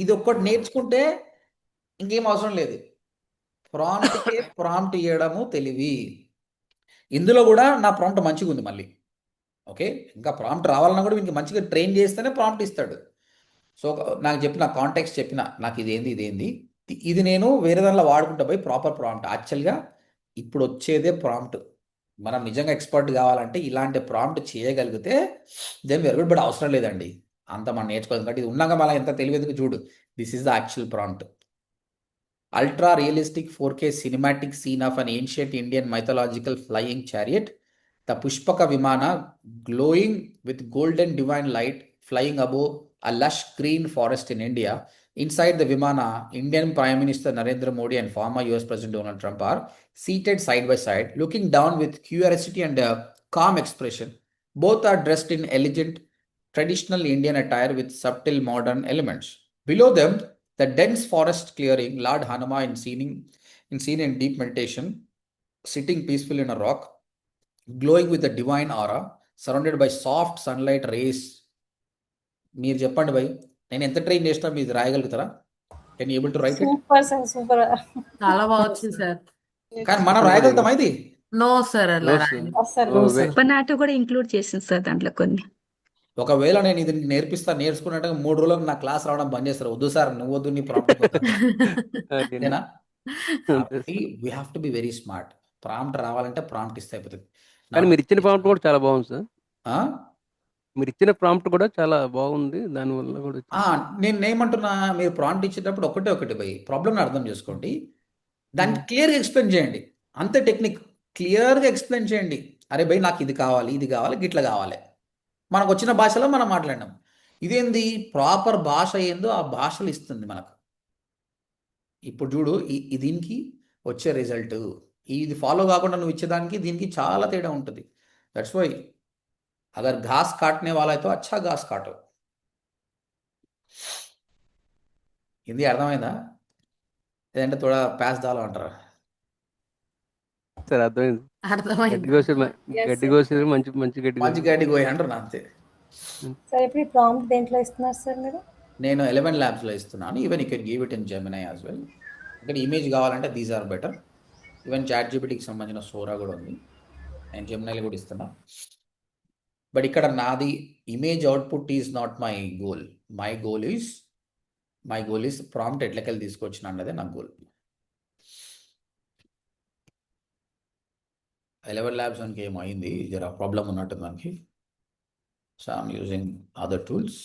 ఇది ఒక్కటి నేర్చుకుంటే ఇంకేం అవసరం లేదు. ప్రాంప్ట్కే ప్రాంప్ట్ ఇవ్వడము తెలివి. ఇందులో కూడా నా ప్రాంప్ట్ మంచిగా ఉంది మళ్ళీ. ఓకే, ఇంకా ప్రాంప్ట్ రావాలన్నా కూడా వీనికి మంచిగా ట్రైన్ చేస్తేనే ప్రాంప్ట్ ఇస్తాడు. సో నాకు చెప్పిన కాంటెక్స్ట్ చెప్పిన నాకు ఇదేంది ఇది నేను వేరే దానిలో వాడుకుంటా పోయి ప్రాపర్ ప్రాంప్ట్. యాక్చువల్గా ఇప్పుడు వచ్చేదే ప్రాంప్ట్. మనం నిజంగా ఎక్స్పర్ట్ కావాలంటే ఇలాంటి ప్రాంప్ట్ చేయగలిగితే దెన్ వెరీ గుడ్. బట్ అవసరం లేదండి అంత మనం నేర్చుకోవాలి. కాబట్టి ఇది ఉన్నాక మళ్ళీ ఎంత తెలివేందుకు చూడు. This is the actual prompt. Ultra realistic 4K cinematic scene of an ancient Indian mythological flying chariot. The Pushpaka Vimana glowing with golden divine light flying above a lush green forest in India. Inside the Vimana, Indian Prime Minister Narendra Modi and former US President Donald Trump are seated side by side, looking down with curiosity and a calm expression. Both are dressed in elegant traditional Indian attire with subtle modern elements. Below them, the dense forest clearing, Lord Hanuman seen in deep meditation, sitting peaceful in a rock, glowing with a divine aura, surrounded by soft sunlight rays. మీరు చెప్పండి భయ్, నేను ఎంత ట్రైన్ చేసినా మీరు రాయగలుగుతారా? Can you able to write it? Super sir, super. చాలా బాగా వచ్చింది సార్. కానీ మనం రాయగలుగుతామా ఇది? నో సార్, అలా No, sir. రాయండి. అసలు చెప్పనాటు కూడా ఇంక్లూడ్ చేసింది సార్ దాంట్లో కొన్ని. ఒకవేళ నేను ఇది నేర్చుకున్నట్టుగా 3 రోజులకు నా క్లాస్ రావడం బంద్ చేస్తారు. వద్దు సార్, నువ్వు వద్దు, నీ ప్రాంప్ట్ అంతేనా? కాబట్టి we have to be very smart. Prompt రావాలంటే ప్రాంప్ట్ ఇస్తే అయిపోతుంది. కానీ మీరు ఇచ్చిన ప్రాంప్ట్ కూడా చాలా బాగుంది సార్. ఆ? మీరు ఇచ్చిన ప్రాంప్ట్ కూడా చాలా బాగుంది. దానివల్ల కూడా నేను ఏమంటున్నా, మీరు ప్రాంప్ట్ ఇచ్చేటప్పుడు ఒకటి పోయి ప్రాబ్లమ్ని అర్థం చేసుకోండి, దాన్ని క్లియర్గా ఎక్స్ప్లెయిన్ చేయండి. అంతే టెక్నిక్. క్లియర్గా ఎక్స్ప్లెయిన్ చేయండి. అరే భయ్ నాకు ఇది కావాలి, గిట్లా కావాలి. మనకు వచ్చిన భాషలో మనం మాట్లాడినాం. ఇదేంది ప్రాపర్ భాష ఏందో ఆ భాషలు ఇస్తుంది మనకు. ఇప్పుడు చూడు, దీనికి వచ్చే రిజల్ట్ ఇది ఫాలో కాకుండా నువ్వు ఇచ్చేదానికి దీనికి చాలా తేడా ఉంటుంది. దట్స్ వై అగర్ ఘాస్ కాటనే వాళ్ళ అయితే అచ్చా ఘాస్ కాటో. హిందీ అర్థమైందా? లేదంటే తోడా ప్యాస్ దాలో అంటారా? సార్ అర్థమైంది. అర్థమైంది. గడ్డి కోసేది మంచి మంచి గడ్డి మంచి గడ్డి పోయి అంటారు అంతే. సార్ ఇప్పుడు ఈ ప్రాంప్ట్ దేంట్లో ఇస్తున్నారు సార్ మీరు? నేను 11 Labsలో ఇస్తున్నాను. Even you can give it in Gemini as well. ఇక్కడ ఇమేజ్ కావాలంటే these are better. Even chat జీపీటీకి సంబంధించిన సోరా కూడా ఉంది. నేను జెమినైలో కూడా ఇస్తున్నా. బట్ ఇక్కడ నాది image output is not my goal. My goal is prompt ఎట్లకెళ్ళి తీసుకొచ్చిన అన్నదే నా గోల్. 11 Labs మనకి ఏమైంది, జర ప్రాబ్లం ఉన్నట్టు మనకి. So I'm using other tools.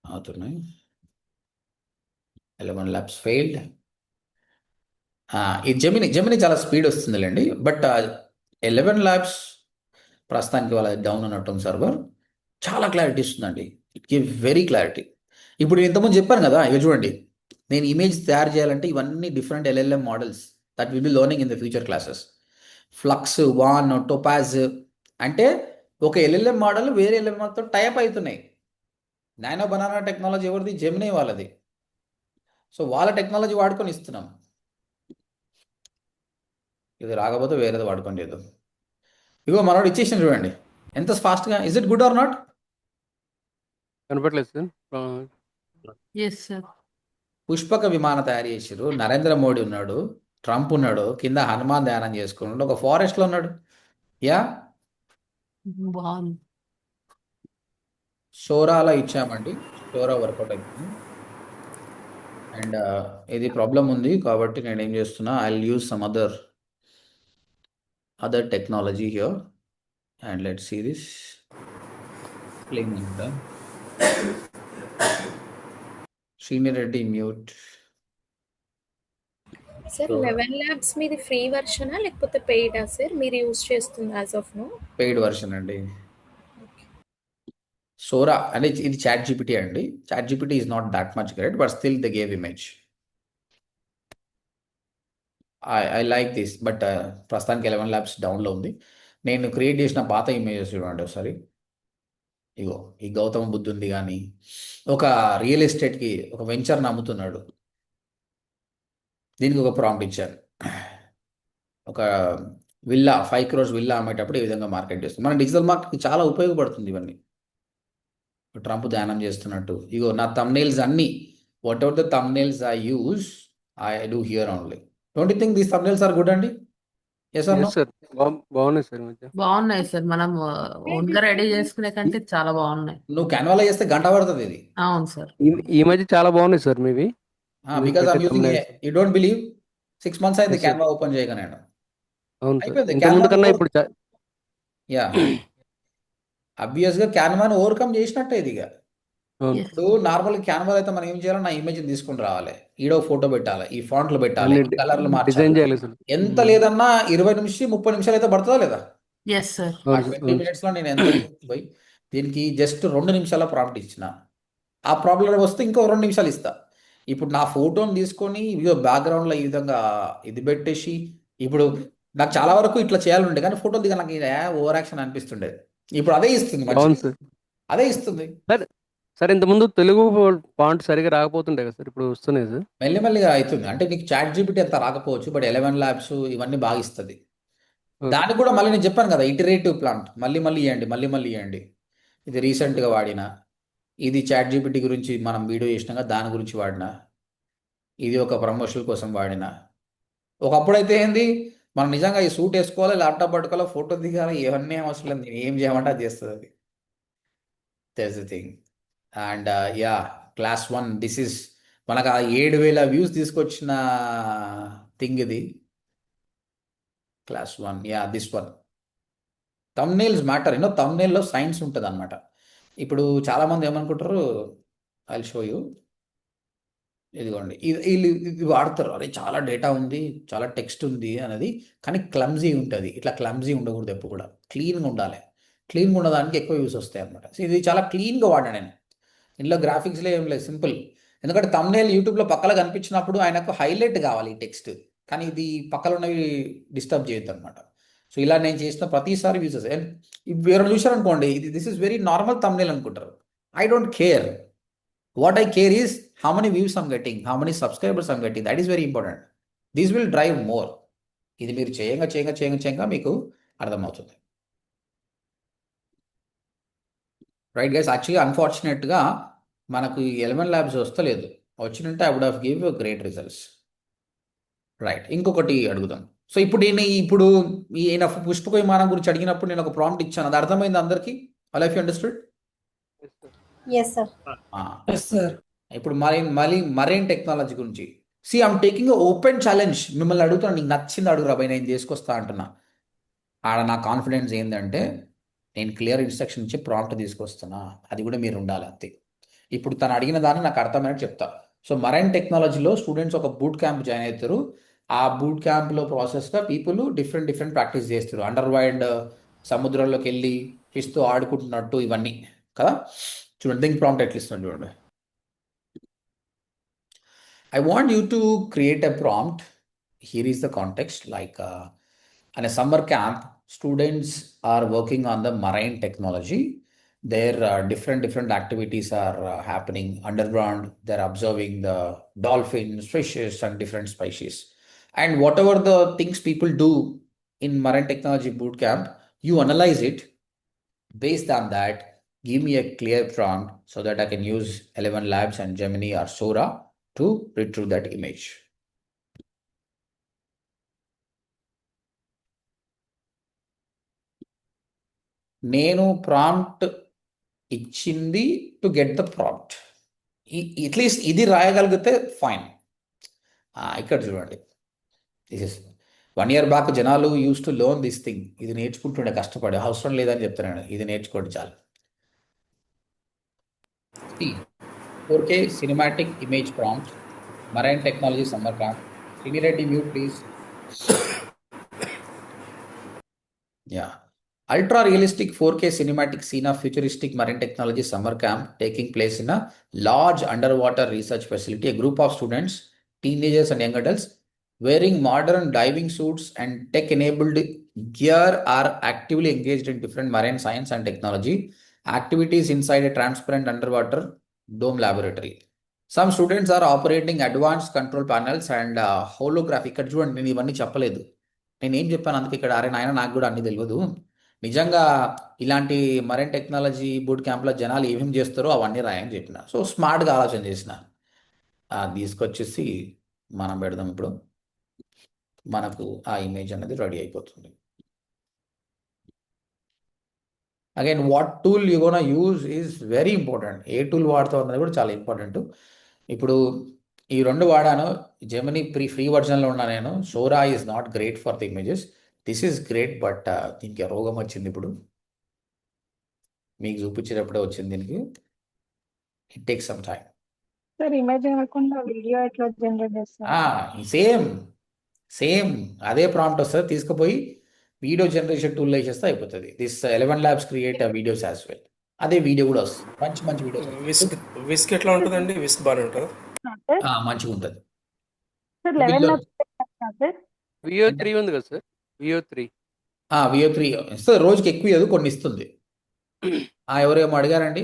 అవుతున్నాయి. 11 Labs ఫెయిల్డ్. ఈ జెమిని చాలా స్పీడ్ వస్తుందిలేండి. బట్ 11 Labs ప్రస్తుతానికి వాళ్ళ డౌన్ ఉన్నట్టు సర్వర్ చాలా క్లారిటీ ఇస్తుందండి. It give very clarity. ఇప్పుడు నేను ఇంతకుముందు చెప్పాను కదా, ఇవి చూడండి, నేను ఇమేజ్ తయారు చేయాలంటే ఇవన్నీ different LLM models that will be learning in the future classes. Flux, Wan, Topaz అంటే ఒక LLM మోడల్ వేరే LLMతో టైప్ అవుతున్నాయి. నానో బనానా టెక్నాలజీ ఎవరిది? జెమినీ వాళ్ళది. సో వాళ్ళ టెక్నాలజీ వాడుకొని ఇస్తున్నాం. ఇది రాకపోతే వేరేది వాడుకోండి. ఏదో ఇగో మనోడు ఇచ్చేసిన చూడండి ఎంత ఫాస్ట్గా. Is it good or not? కనపట్లేదు sir. Yes sir. Pushpaka Vimanam తయారు చేసిరు. నరేంద్ర మోడీ ఉన్నాడు, ట్రంప్ ఉన్నాడు, కింద హనుమాన్ ధ్యానం చేసుకున్నాడు, ఒక ఫారెస్ట్లో ఉన్నాడు. యా బాగుంది. షోరాలో ఇచ్చామండి. షోరా వర్కౌట్ అవుతుంది. అండ్ ఇది ప్రాబ్లం ఉంది కాబట్టి నేను ఏం చేస్తున్నా, I will use some other technology here, and let's see this playing in the Senior Reddy mute. Sir 11 Labs మీది ఫ్రీ వర్షనా లేకపోతే పెయిడా సార్ మీరు యూజ్ చేస్తుంది as of now? Paid version అండి. సోరా అంటే ఇది చాట్ జీపీటీ అండి. Chat GPT is not that much great, but still they gave image. I like this, but ప్రస్తుతానికి 11 ల్యాబ్స్ డౌన్లో ఉంది. నేను క్రియేట్ చేసిన పాత ఇమేజెస్ చూడండి ఒకసారి. ఇగో ఈ గౌతమ బుద్ధుంది కానీ, ఒక రియల్ ఎస్టేట్కి ఒక వెంచర్ నమ్ముతున్నాడు, దీనికి ఒక ప్రాంప్ట్ ఇచ్చాను. ఒక విల్లా 5 crores విల్లా అమ్మేటప్పుడు ఈ విధంగా మార్కెట్ చేస్తుంది. మన డిజిటల్ మార్కెట్కి చాలా ఉపయోగపడుతుంది ఇవన్నీ. ట్రంప్ ధ్యానం చేస్తున్నట్టు ఇగో నా thumbnails అన్నీ, whatever the thumbnails I use I do here only. Don't you think these thumbnails are good అండి? Yes or no? Yes sir, బాగున్నాయి సార్ ఈ మధ్య. బాగున్నాయి సార్. మనం ఓన్ గా రెడీ చేసుకునే కంటే చాలా బాగున్నాయి. నువ్వు క్యాన్వాలో చేస్తే గంట పడుతుంది ఇది. అవును సార్. ఈ మధ్య చాలా బాగున్నాయి సార్ మీవి. మీరు బికాస్ ఐమ్ పెట్టే using thumbnails. You don't believe 6 months అయింది ఎస్ సార్, క్యాన్వా ఓపెన్ చేయగా నేను. అవును సార్. అయిపోయింది ఇంతకుముందు క్యాన్వాని కన్నా ఓవర్ ఇప్పుడు యా అబ్వియస్గా క్యాన్వాని ఓవర్కమ్ చేసినట్టే ఇది. ఇక అవును ఎస్ ఇప్పుడు నార్మల్ క్యాన్వా అయితే మనం ఏం చేయాలి, నా ఇమేజ్ తీసుకుని రావాలి, ఈడో ఫోటో పెట్టాలి, ఈ ఫాంట్లు పెట్టాలి, అన్ని ఈ కలర్లు మార్చాలి. డిజైన్ చేయాలి అసలు. ఎంత లేదన్నా 20 30 నిమిషాలు అయితే పడుతుందా లేదా? Yes sir. ఆ అవును సార్, 20 అవును సార్. minutesలో నేను ఎంత పోయి దీనికి జస్ట్ 2 నిమిషాల ప్రాంప్ట్ ఇచ్చిన, ఆ ప్రాబ్లం వస్తే ఇంకో 2 నిమిషాలు ఇస్తా. ఇప్పుడు నా ఫోటోని తీసుకొని ఇదిగో బ్యాక్గ్రౌండ్లో ఈ విధంగా ఇది పెట్టేసి, ఇప్పుడు నాకు చాలా వరకు ఇట్లా చేయాలండే కానీ ఫోటో దిగా నాకు ఓవర్ యాక్షన్ అనిపిస్తుండేది. ఇప్పుడు అదే ఇస్తుంది, అవును మంచిగా సార్. అదే ఇస్తుంది. సార్ సార్ ఇంతకుముందు తెలుగు ఫాంట్ సరిగా రాకపోతుండే కదా సార్, ఇప్పుడు వస్తున్నాయి సార్. మెల్లిమెల్లిగా అవుతుంది. అంటే నీకు చాట్ జీపీటీ అంత రాకపోవచ్చు, బట్ 11 ల్యాబ్స్ ఇవన్నీ బాగా ఇస్తుంది. ఓకే. దానికి కూడా మళ్ళీ నేను చెప్పాను కదా, ఇటరేటివ్ ప్లాంట్ మళ్ళీ మళ్ళీ ఇవ్వండి, మళ్ళీ మళ్ళీ ఇవ్వండి. ఇది రీసెంట్గా వాడిన, ఇది చాట్ జీపీటీ గురించి మనం వీడియో చేసినాక దాని గురించి వాడిన, ఇది ఒక ప్రమోషన్ కోసం వాడిన. ఒకప్పుడైతే ఏంది, మనం నిజంగా ఈ సూట్ వేసుకోవాలి, ల్యాప్టాప్ పట్టుకోవాలి, ఫోటో దిగాలి, ఇవన్నీ అవసరం లేదు, నేను ఏం చేయమంటే అది చేస్తుంది అది. That's the thing. And yeah class 1 this is మనకు ఆ 7,000 వ్యూస్ తీసుకొచ్చిన థింగ్ ఇది. Class 1 yeah this one. thumbnails matter, thumbnailలో సైన్స్ ఉంటుంది అనమాట. ఇప్పుడు చాలామంది ఏమనుకుంటారు, ఐ షో యూ, ఇదిగోండి ఇది వాడతారు, అరే చాలా డేటా ఉంది, చాలా టెక్స్ట్ ఉంది అనేది, కానీ క్లమ్జీ ఉంటుంది. ఇట్లా క్లమ్జీ ఉండకూడదు, ఎప్పుడు కూడా క్లీన్గా ఉండాలి. క్లీన్గా ఉండడానికి ఎక్కువ యూస్ వస్తాయి అనమాట. సో ఇది చాలా క్లీన్గా వాడా నేను. ఇందులో గ్రాఫిక్స్లో ఏం లేదు, సింపుల్. ఎందుకంటే thumbnail యూట్యూబ్లో పక్కన కనిపించినప్పుడు ఆయనకు హైలైట్ కావాలి ఈ టెక్స్ట్, కానీ ఇది పక్కన ఉన్నవి డిస్టర్బ్ చేయొద్దు అనమాట. సో ఇలా నేను చేసిన ప్రతిసారి యూజెస్. అండ్ ఎవరైనా చూశారనుకోండి, this is very normal thumbnail అనుకుంటారు. I don't care. What I care is how many views I'm getting, how many subscribers I'm getting. That is very important. This will drive more. ఇది మీరు చేయంగా మీకు అర్థమవుతుంది. రైట్ గైస్, యాక్చువల్లీ అన్ఫార్చునేట్గా మనకు 11 ల్యాబ్స్ వస్తలేదు. వచ్చినంటే I would have give great results. Right, ఇంకొకటి అడుగుదాం. సో ఇప్పుడు ఈయన పుష్పక విమానం గురించి అడిగినప్పుడు నేను ఒక ప్రాంప్ట్ ఇచ్చాను, అది అర్థమైంది అందరికీ? All of you understood? Yes sir. ఇప్పుడు మరైన్ టెక్నాలజీ గురించి ఐఎమ్ టేకింగ్ ఓపెన్ ఛాలెంజ్. మిమ్మల్ని అడుగుతున్నా, నీకు నచ్చింది అడుగురా భయ్, నేను చేసుకొస్తా అంటున్నా. ఆడ నా కాన్ఫిడెన్స్ ఏంటంటే నేను క్లియర్ ఇన్స్ట్రక్షన్ ఇచ్చి ప్రాంప్ట్ తీసుకొస్తున్నా, అది కూడా మీరు ఉండాలి అంతే. ఇప్పుడు తను అడిగిన దాన్ని నాకు అర్థమైనట్టు చెప్తా. సో మరైన్ టెక్నాలజీలో స్టూడెంట్స్ ఒక బూట్ క్యాంప్ జాయిన్ అవుతారు. ఆ బూట్ క్యాంప్లో ప్రాసెస్గా పీపుల్ డిఫరెంట్ ప్రాక్టీస్ చేస్తారు. అండర్ వైడ్ సముద్రంలోకి వెళ్ళి ఫిష్తో ఆడుకుంటున్నట్టు ఇవన్నీ కదా. చూడండి దీనికి ప్రాంప్ట్ ఎట్లా ఇస్తున్నాడు చూడండి. I want you to create a prompt. Here is the context. Like in a summer camp, students are working on the marine technology. There different activities are happening underground. They're observing the dolphins, fishes, and different species. And whatever the things people do in marine technology boot camp, you analyze it. Based on that, give me a clear prompt so that I can use 11 Labs and Gemini or Sora to retrieve that image. నేను ప్రాంప్ట్ ఇచ్చింది to get the prompt. At least ఇది రాయగలిగితే ఫైన్. ఇక్కడ చూడండి, దిస్ ఇస్ 1 year బ్యాక్ జనాలు use to learn this thing. ఇది నేర్చుకుంటుండే కష్టపడి, అవసరం లేదని చెప్తున్నాను, ఇది నేర్చుకోండి చాలు. 4K cinematic image prompt, marine technology summer camp. Srinidhi, mute please. Yeah. Ultra realistic 4K cinematic scene of futuristic marine technology summer camp taking place in a large underwater research facility. A group of students, teenagers and young adults wearing modern diving suits and tech-enabled gear are actively engaged in different marine science and technology activities inside a transparent underwater dome laboratory. Some students are operating advanced control panels and holographic. ఇక్కడ చూడండి, నేను ఇవన్నీ చెప్పలేదు. నేను ఏం చెప్పాను అందుకే ఇక్కడ, అరే నాయన నాకు కూడా అన్ని తెలియదు. నిజంగా ఇలాంటి మరైన్ టెక్నాలజీ బూట్ క్యాంప్లో జనాలు ఏమేమి చేస్తారో అవన్నీ రాయని చెప్పిన. సో స్మార్ట్గా ఆలోచన చేసిన. తీసుకొచ్చేసి మనం పెడదాం. ఇప్పుడు మనకు ఆ ఇమేజ్ అనేది రెడీ అయిపోతుంది. Again what tool you gonna use is very important. A tool వాడతావు అన్నది కూడా చాలా ఇంపార్టెంట్. ఇప్పుడు ఈ రెండు వాడాను. జెమినీ ఫ్రీ వర్జన్లో ఉన్నా నేను. Sora is not great for the images. This is great, but దీనికి రోగం వచ్చింది. ఇప్పుడు మీకు చూపించేటప్పుడే వచ్చింది. దీనికి it take some time. Sir image కాకుండా వీడియో ఎట్లా జనరేట్ చేస్తారు? సేమ్ అదే ప్రాంప్ట్ వస్తుంది. తీసుకుపోయి వీడియో జనరేషన్ టూల్లో వేసేస్తే అయిపోతుంది. This 11 labs create videos as well. అదే వీడియో కూడా వస్తుంది. మంచి మంచి వీడియోస్. విస్క్ ఎట్లా ఉంటుందండి? విస్క్ బాగానే ఉంటుందా? మంచిగా ఉంటుంది. సార్ 11 labs సార్ VO3 ఉంది కదా సార్, VO3 VO3 ఇస్తుంది. రోజుకి ఎక్కువ ఇవ్వదు, కొన్ని ఇస్తుంది. ఎవరేమో అడిగారండి.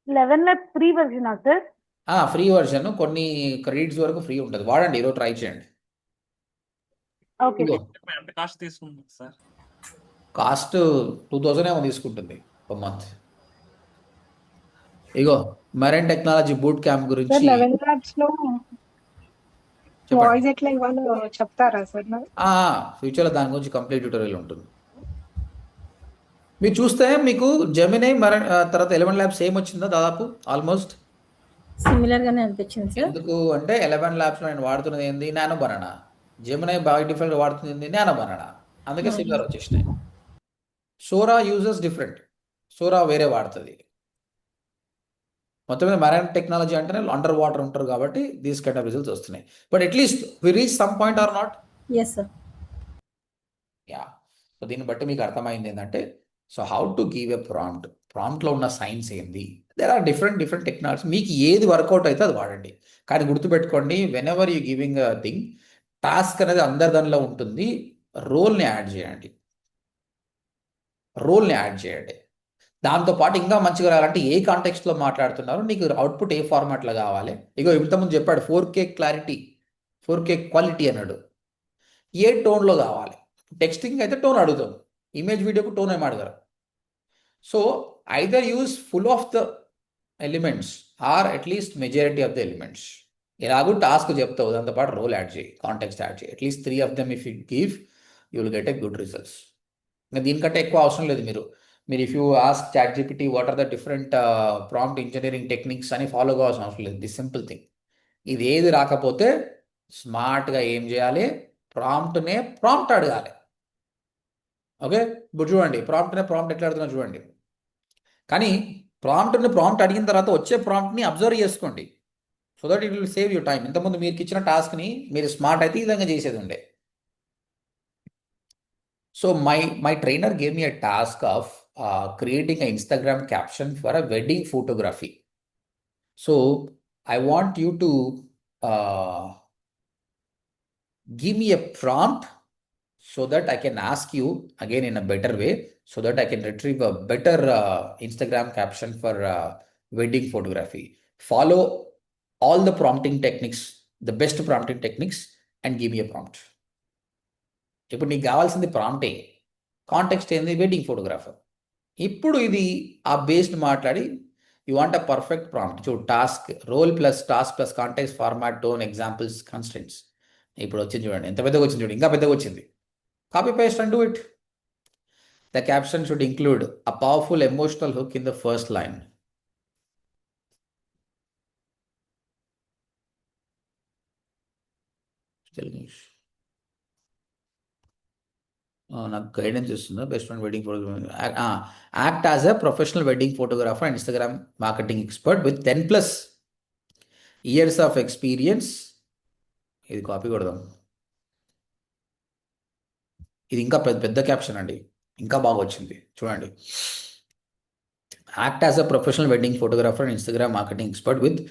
11 labs free version sir? Free version, కొన్ని క్రెడిట్స్ వరకు ఫ్రీ ఉంటుంది. వాడండి, ఈరోజు ట్రై చేయండి. ఓకే. ఎంత కాస్ట్ తీసుకుంటుంది సార్? కాస్ట్ 2000 ఏమో తీసుకుంటుంది ఒక మంత్. ఇగో మరైన్ టెక్నాలజీ బూట్ క్యాంప్ గురించి 11 labs లో చెప్పండి. వాయిస్ ఎట్లా ఇవ్వాలో చెప్తారా సార్? ఫ్యూచర్లో దాని గురించి కంప్లీట్ ట్యూటోరియల్ ఉంటుంది. మీరు చూస్తే మీకు జెమినీ తర్వాత 11 labs సేమ్ వచ్చిందా? దాదాపు ఆల్మోస్ట్ సిమిలర్ గానే అనిపించింది సార్. ఎందుకు అంటే 11 labsలో నేను వాడుతున్నది ఏంది? Nano banana. Gemini by default వాడుతుంది ఏంది? Nano banana. అందుకే సిమిలర్ వచ్చేసినాయి. Sora uses different. సోరా వేరే వాడుతుంది. మొత్తం మీద మరైన్ టెక్నాలజీ అంటేనే అండర్ వాటర్ ఉంటారు కాబట్టి దీస్ కైండ్ ఆఫ్ రిజల్ట్స్ వస్తున్నాయి. But at least we reach some point or not? Yes sir. So దీన్ని బట్టి మీకు అర్థమైంది ఏంటంటే, so how to give a prompt, ప్రాంప్ట్లో ఉన్న సైన్స్ ఏంది. There are different technology. మీకు ఏది వర్కౌట్ అయితే అది వాడండి. కానీ గుర్తుపెట్టుకోండి, when ever you giving a thing, task అనేది అందరి దానిలో ఉంటుంది. రోల్ని యాడ్ చేయండి. దాంతోపాటు ఇంకా మంచిగా రావాలంటే ఏ కాంటెక్స్ట్లో మాట్లాడుతున్నారు, నీకు అవుట్పుట్ ఏ ఫార్మాట్లో కావాలి. ఇగో ఇంతకుముందు చెప్పాడు 4K క్లారిటీ, 4K క్వాలిటీ అన్నాడు. ఏ టోన్లో కావాలి. టెక్స్టింగ్ అయితే టోన్ అడుగుతాం, ఇమేజ్ వీడియోకు టోన్ ఏమి అడగరు. So either use full of the elements or at least majority of the elements. ఎలాగూ టాస్క్ చెప్తావు, దాంతోపాటు రోల్ యాడ్ చేయి, కాంటెక్స్ట్ యాడ్ చేయి. At least 3 of them if you give, you will get a good results. ఇంకా దీనికంటే ఎక్కువ అవసరం లేదు. మీరు if you ask ChatGPT what are the different prompt engineering techniques అని ఫాలో కావాల్సిన అవసరం లేదు. This simple thing. ఇది ఏది రాకపోతే స్మార్ట్గా ఏం చేయాలి, ప్రాంప్ట్ అడగాలి. ఓకే, ఇప్పుడు చూడండి ప్రాంప్ట్ ఎట్లా అడుగుతున్నా చూడండి. కానీ ప్రాంప్ట్ అడిగిన తర్వాత వచ్చే ప్రాంప్ట్ని అబ్జర్వ్ చేసుకోండి. So that it will save you time. ఇంతకుముందు మీకు ఇచ్చిన టాస్క్ని మీరు స్మార్ట్ అయితే ఈ విధంగా చేసేది ఉండే. So my trainer gave me a task of creating an Instagram caption for a wedding photography. So I want you to give me a prompt so that I can ask you again in a better way, so that I can retrieve a better Instagram caption for wedding photography. Follow all the prompting techniques, the best prompting techniques, and give me a prompt. ఇప్పుడు నీకు కావాల్సింది ప్రాంప్టే, కాంటెక్స్ట్ ఏంది, వెడ్డింగ్ ఫోటోగ్రాఫర్. ఇప్పుడు ఇది ఆ బేస్డ్ మాట్లాడి you want a perfect prompt. చూడు, task role plus task plus context format tone examples constants. ఇప్పుడు వచ్చింది చూడండి, ఎంత పెద్దగా వచ్చింది చూడండి, ఇంకా పెద్దగా వచ్చింది. Copy paste and do it. The caption should include a powerful emotional hook in the first line. నాకు గైడెన్స్ ఇస్తుందా? Best friend wedding photographer. Act as a professional wedding photographer and Instagram marketing expert with 10+ years of experience. ఇది కాపీ కొడదాం. ఇది ఇంకా పెద్ద క్యాప్షన్ అండి, ఇంకా బాగా వచ్చింది చూడండి. Act as a professional wedding photographer and Instagram marketing expert with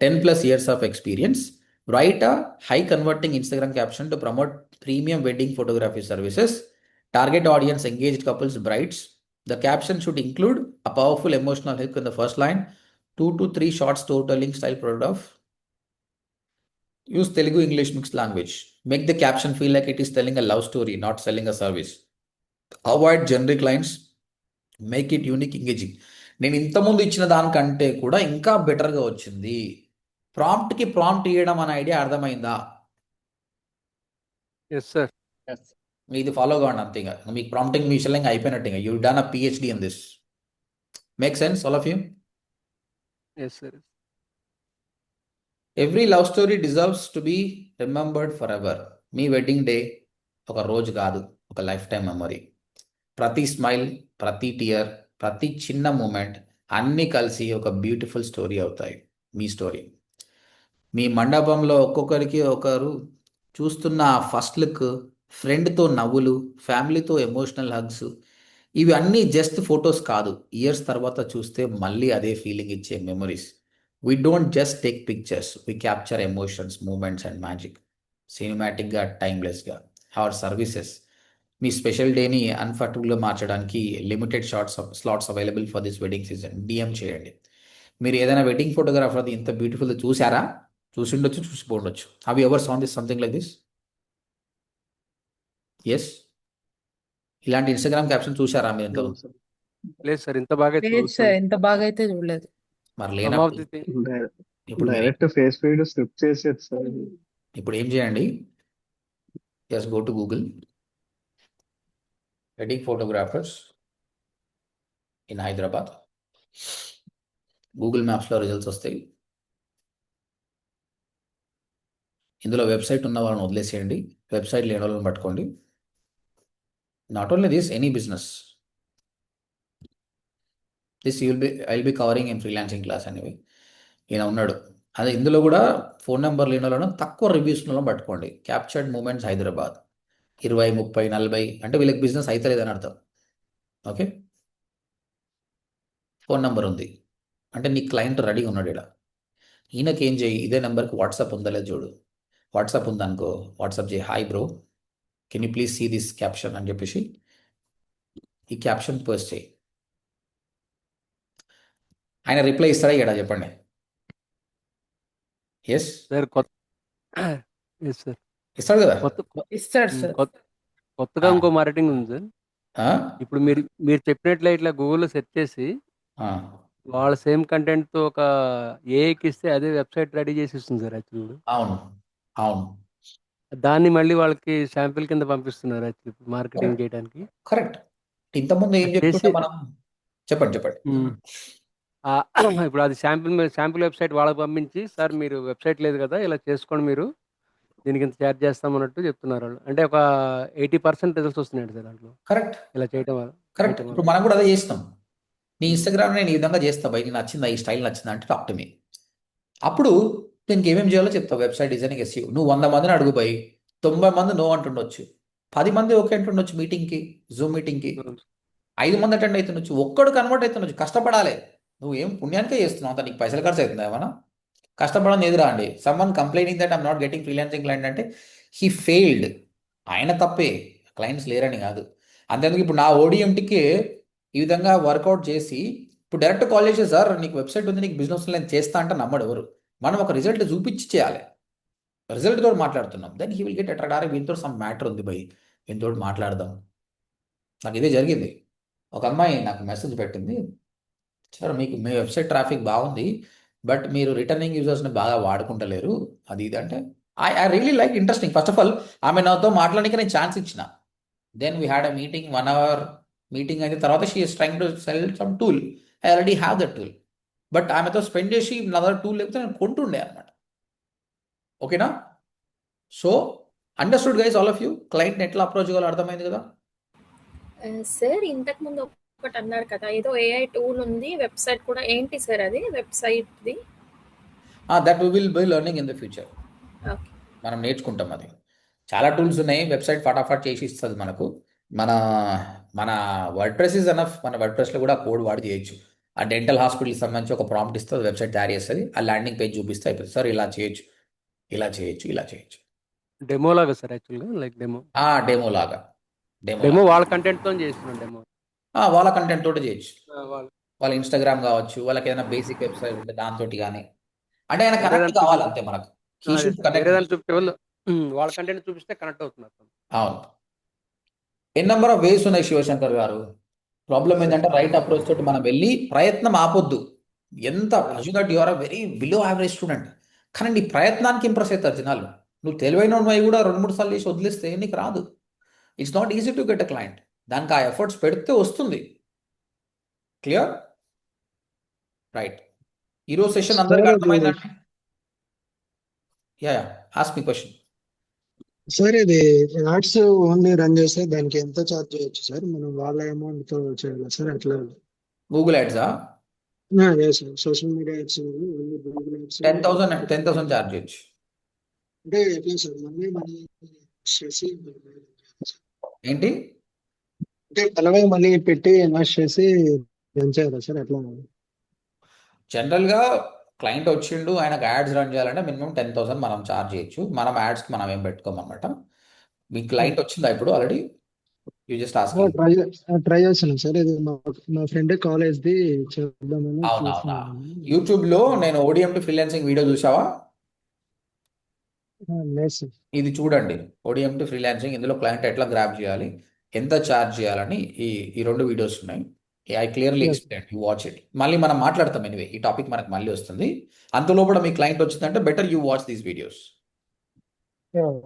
10+ years of experience. Write a high converting Instagram caption to promote premium wedding photography services. Target audience engaged couples, brides. The caption should include a powerful emotional hook in the first line, 2 to 3 short storytelling style photograph. Use Telugu English mixed language. Make the caption feel like it is telling a love story, not selling a service. Avoid generic lines. Make it unique, engaging. నేను ఇంతకుముందు ఇచ్చిన దానికంటే కూడా ఇంకా బెటర్గా వచ్చింది. ప్రాంప్ట్కి ప్రాంప్ట్ ఇవ్వడం అనే ఐడియా అర్థమైందా? Yes sir. ఇది ఫాలో కావండి అంతే. ఇంకా మీకు ప్రాంప్టింగ్ మీ విషయంలో అయిపోయినట్టు. ఇంకా you done a PhD in this. Make sense all of you? Yes sir. Every love story deserves to be remembered forever. మీ వెడ్డింగ్ డే ఒక రోజు కాదు, ఒక లైఫ్ టైం మెమరీ. ప్రతి స్మైల్, ప్రతి టియర్, ప్రతి చిన్న మూమెంట్ అన్నీ కలిసి ఒక బ్యూటిఫుల్ స్టోరీ అవుతాయి. మీ స్టోరీ. మీ మండపంలో ఒక్కొక్కరికి ఒకరు చూస్తున్న ఆ ఫస్ట్ లుక్, ఫ్రెండ్తో నవ్వులు, ఫ్యామిలీతో ఎమోషనల్ హగ్స్, ఇవి అన్నీ జస్ట్ ఫొటోస్ కాదు. ఇయర్స్ తర్వాత చూస్తే మళ్ళీ అదే ఫీలింగ్ ఇచ్చే memories. We don't just take pictures, we capture emotions, moments and magic. సినిమాటిక్గా, టైమ్లెస్గా. అవర్ సర్వీసెస్ మీ స్పెషల్ డేని అన్ఫర్టబుల్గా మార్చడానికి limited slots available for this wedding season. DM చేయండి. మీరు ఏదైనా వెడ్డింగ్ ఫోటోగ్రాఫర్ ఇంత బ్యూటిఫుల్ చూసారా? చూసి ఉండొచ్చు, చూసిపోండొచ్చు. Have you ever seen this something like this? Yes. ఇలాంటి ఇన్స్టాగ్రామ్ క్యాప్షన్ చూసారా మీరు ఇంత? లేదు సార్, ఇంత బాగా అయితే లేదు సార్, చూస్తాను. ఇంత బాగా అయితే చూడలేదు. మరి Some of లేనప్పుడు the thing- ఇప్పుడు డైరెక్ట్ ఫేస్ ఫీడ్ స్క్రిప్ట్ చేసేది సార్. ఇప్పుడు ఏం చేయండి? Just go to Google wedding photographers in Hyderabad. Google మ్యాప్స్లో రిజల్ట్స్ వస్తాయి. ఇందులో వెబ్సైట్ ఉన్న వాళ్ళని వదిలేసేయండి, వెబ్సైట్ లేని వాళ్ళని పట్టుకోండి. Not only this, any business. This I will be covering in freelancing class అనేవి. ఈయన ఉన్నాడు. అదే ఇందులో కూడా ఫోన్ నెంబర్ లేని వాళ్ళను, తక్కువ రివ్యూస్ ఉన్న పట్టుకోండి. క్యాప్చర్డ్ మూమెంట్స్ హైదరాబాద్ 20, 30, 40 అంటే వీళ్ళకి బిజినెస్ అవుతలేదని అర్థం. ఓకే. ఫోన్ నెంబర్ ఉంది అంటే నీ క్లయింట్ రెడీగా ఉన్నాడు ఇక్కడ. ఈయనకి ఏం చేయి, ఇదే నెంబర్కి వాట్సాప్ ఉందా లేదు చూడు. వాట్సాప్ ఉందనుకో, వాట్సాప్ చేయి, hi bro can you please see this caption అని చెప్పేసి ఈ క్యాప్షన్ పోస్ట్ చేయి. ఆయన రిప్లై ఇస్తాడా ఇక్కడ చెప్పండి? ఎస్ సార్ ఎస్ సార్, ఇస్తాడు కదా. ఇస్తాడు సార్. కొత్తగా ఇంకో మార్కెటింగ్ ఉంది సార్. ఇప్పుడు మీరు చెప్పినట్లే ఇట్లా గూగుల్లో సెర్చ్ చేసి వాళ్ళ సేమ్ కంటెంట్ తో ఒక ఏఐకి ఇస్తే అదే వెబ్సైట్ రెడీ చేసి ఇస్తుంది సార్ యాక్చువల్లీ. అవును అవును దాన్ని మళ్ళీ వాళ్ళకి శాంపిల్ కింద పంపిస్తున్నారు యాక్చువల్లీ మార్కెటింగ్ చేయడానికి. కరెక్ట్. ఇంతకుముందు ఏం చెప్పుకుంటే మనం చెప్పండి. ఇప్పుడు అది శాంపిల్ వెబ్సైట్ వాళ్ళకి పంపించి, సార్ మీరు వెబ్సైట్ లేదు కదా, ఇలా చేసుకోండి, మీరు దీనికి ఇంత ఛార్జ్ చేస్తాం అన్నట్టు చెప్తున్నారు వాళ్ళు. అంటే ఒక 80% రిజల్ట్స్ వస్తున్నాయండి సార్ దాంట్లో. కరెక్ట్ ఇలా చేయడం వల్ల. కరెక్ట్. ఇప్పుడు మనం కూడా అదే చేస్తాం. నీ ఇన్స్టాగ్రామ్ నేను ఈ విధంగా చేస్తా, బయట నచ్చిందా, ఈ స్టైల్ నచ్చిందా అంటే టాక్ టు మీ. అప్పుడు దీనికి ఏమేమి చేయాలో చెప్తావు. Website designing SEO. నువ్వు 100 మందిని అడుగు పోయి 90 మంది నో అంటుండొచ్చు, 10 మంది ఓకే అంటుండొచ్చు. మీటింగ్కి, జూమ్ మీటింగ్కి 5 మంది అటెండ్ అవుతుండొచ్చు, ఒక్కడు కన్వర్ట్ అవుతుండొచ్చు. కష్టపడాలి. నువ్వు ఏం పుణ్యానికే చేస్తున్నావు, అంత నీకు పైసలు ఖర్చు అవుతుందా ఏమన్నా? కష్టపడని ఎదురా అండి. Someone complaining that I'm not getting freelancing client అంటే హీ ఫెయిల్డ్. ఆయన తప్పే, క్లయింట్స్ లేరని కాదు. అంతేందుకు ఇప్పుడు నా ఓడిఎంటీకి ఈ విధంగా వర్కౌట్ చేసి ఇప్పుడు డైరెక్ట్ కాల్ చేసి, సార్ నీకు వెబ్సైట్ ఉంది, నీకు బిజినెస్ నేను చేస్తా అంటే నమ్మడు ఎవరు. మనం ఒక రిజల్ట్ చూపించి చేయాలి. రిజల్ట్ తోటి మాట్లాడుతున్నాం, then he will get attract. అరే వీటితో సమ్ మ్యాటర్ ఉంది బై, వీటితో మాట్లాడదాం. నాకు ఇదే జరిగింది. ఒక అమ్మాయి నాకు మెసేజ్ పెట్టింది, సార్ మీకు మీ వెబ్సైట్ ట్రాఫిక్ బాగుంది, బట్ మీరు రిటర్నింగ్ యూజర్స్ని బాగా వాడుకుంటలేరు, అది ఇది అంటే I really like interesting. First of all ఆమె నాతో మాట్లాడడానికి నేను ఛాన్స్ ఇచ్చిన. Then we had a meeting, 1 hour meeting అయిన తర్వాత she is trying to sell some tool. I already have that tool, but ఆమెతో స్పెండ్ చేసి నదర్ టూల్ లేకపోతే నేను కొంటుండే అనమాట. ఓకేనా? So understood guys all of you. Client ఎట్లా అప్రోచ్ చేయాలో అర్థమైంది కదా. సార్ ఇంతకు ముందు ఒకటి అన్నారు కదా, ఏదో ఏఐ టూల్ ఉంది, వెబ్సైట్ కూడా. ఏంటి సార్ అది వెబ్సైట్ది? That we will by learning in the future. Okay. మనం నేర్చుకుంటాం. అది చాలా టూల్స్ ఉన్నాయి. వెబ్సైట్ ఫటాఫట్ చేసి ఇస్తుంది మనకు. మన వర్డ్ ప్రెస్ ఇస్ ఎనఫ్. మన వర్డ్ ప్రెస్లో కూడా కోడ్ వాడి చేయొచ్చు. ఆ డెంటల్ హాస్పిటల్కి సంబంధించి ఒక ప్రాంప్ట్ ఇస్తుంది, వెబ్సైట్ తయారు చేస్తుంది, ఆ ల్యాండింగ్ పేజ్ చూపిస్తే అయిపోతుంది. సార్ ఇలా చేయొచ్చు, ఇలా చేయొచ్చు, ఇలా చేయొచ్చు. డెమో లాగా సార్ యాక్చువల్గా లైక్ డెమో డెమో లాగా డెమో వాళ్ళ కంటెంట్తో చేస్తున్నాం డెమో వాళ్ళ కంటెంట్ తోటి చేయొచ్చు. వాళ్ళు వాళ్ళ ఇన్స్టాగ్రామ్ కావచ్చు, వాళ్ళకి ఏదైనా బేసిక్ వెబ్సైట్ ఉంటే దాంతో కానీ, అంటే ఆయన వేరే కనెక్ట్ దాన్ని కావాలి చూపి అంతే మనకు. అదే సార్ వేరే కనెక్ట్. దాన్ని చూపితే వాళ్ళు వాళ్ళ కంటెంట్ చూపిస్తే కనెక్ట్ అవుతున్నారు. అవును. ఎన్ నెంబర్ ఆఫ్ వేస్ ఉన్నాయి శివశంకర్ గారు. ప్రాబ్లం ఏంటంటే రైట్ అప్రోచ్ తోటి మనం వెళ్ళి ప్రయత్నం ఆపొద్దు. ఎంత assume that you are a very below average student, కానీ నీ ప్రయత్నానికి ఇంప్రెస్ అవుతారు జనాలు. నువ్వు తెలివైన అవి కూడా 2-3 సార్లు చేసి వదిలేస్తే నీకు రాదు. It's not easy to get a client. దానికి ఆ ఎఫర్ట్స్ పెడితే వస్తుంది. క్లియర్? రైట్. ఈరోజు సెషన్ అందరికి అర్థమైందండి? Yeah ask me question. Sir ఇది యాడ్స్ ఓన్లీ రన్ చేస్తే దానికి ఎంత ఛార్జ్ చేయొచ్చు సార్? మనం వాళ్ళ అమౌంట్ తో చేయాలి సార్ అట్లా? గూగుల్ యాడ్సా? Sir social media ads Google ads 10,000 charge చేయొచ్చు. అంటే ఎట్లా సార్? మనీ చేసి ఏంటి అంటే తలవై మనీ పెట్టి ఇన్వెస్ట్ చేసి పెంచారా సార్ అట్లా? జనరల్గా క్లయింట్ వచ్చిండు, ఆయనకు యాడ్స్ రన్ చేయాలంటే మినిమం 10,000 మనం ఛార్జ్ చేయొచ్చు. మనం యాడ్స్కి మనం ఏం పెట్టుకోమన్నమాట. మీ క్లయింట్ వచ్చిందా ఇప్పుడు already? You just asking. Try చేస్తున్నాం సార్. ఇది మా ఫ్రెండ్ కాలేజ్ది చేద్దామని అవునా? చూస్తున్నాను. యూట్యూబ్లో నేను ODMT ఫ్రీలాన్సింగ్ వీడియో చూసావా? లేదు సార్. ఇది చూడండి, ODMT ఫ్రీలాన్సింగ్. ఇందులో క్లయింట్ ఎట్లా గ్రాప్ చేయాలి, ఎంత ఛార్జ్ చేయాలని ఈ 2 వీడియోస్ ఉన్నాయి. I clearly Yes. Explain, you watch it. మళ్ళీ మనం మాట్లాడతాం. ఎనివే ఈ టాపిక్ మనకు మళ్ళీ వస్తుంది. అంతలో కూడా మీ క్లయింట్ వచ్చిందంటే better you watch these videos.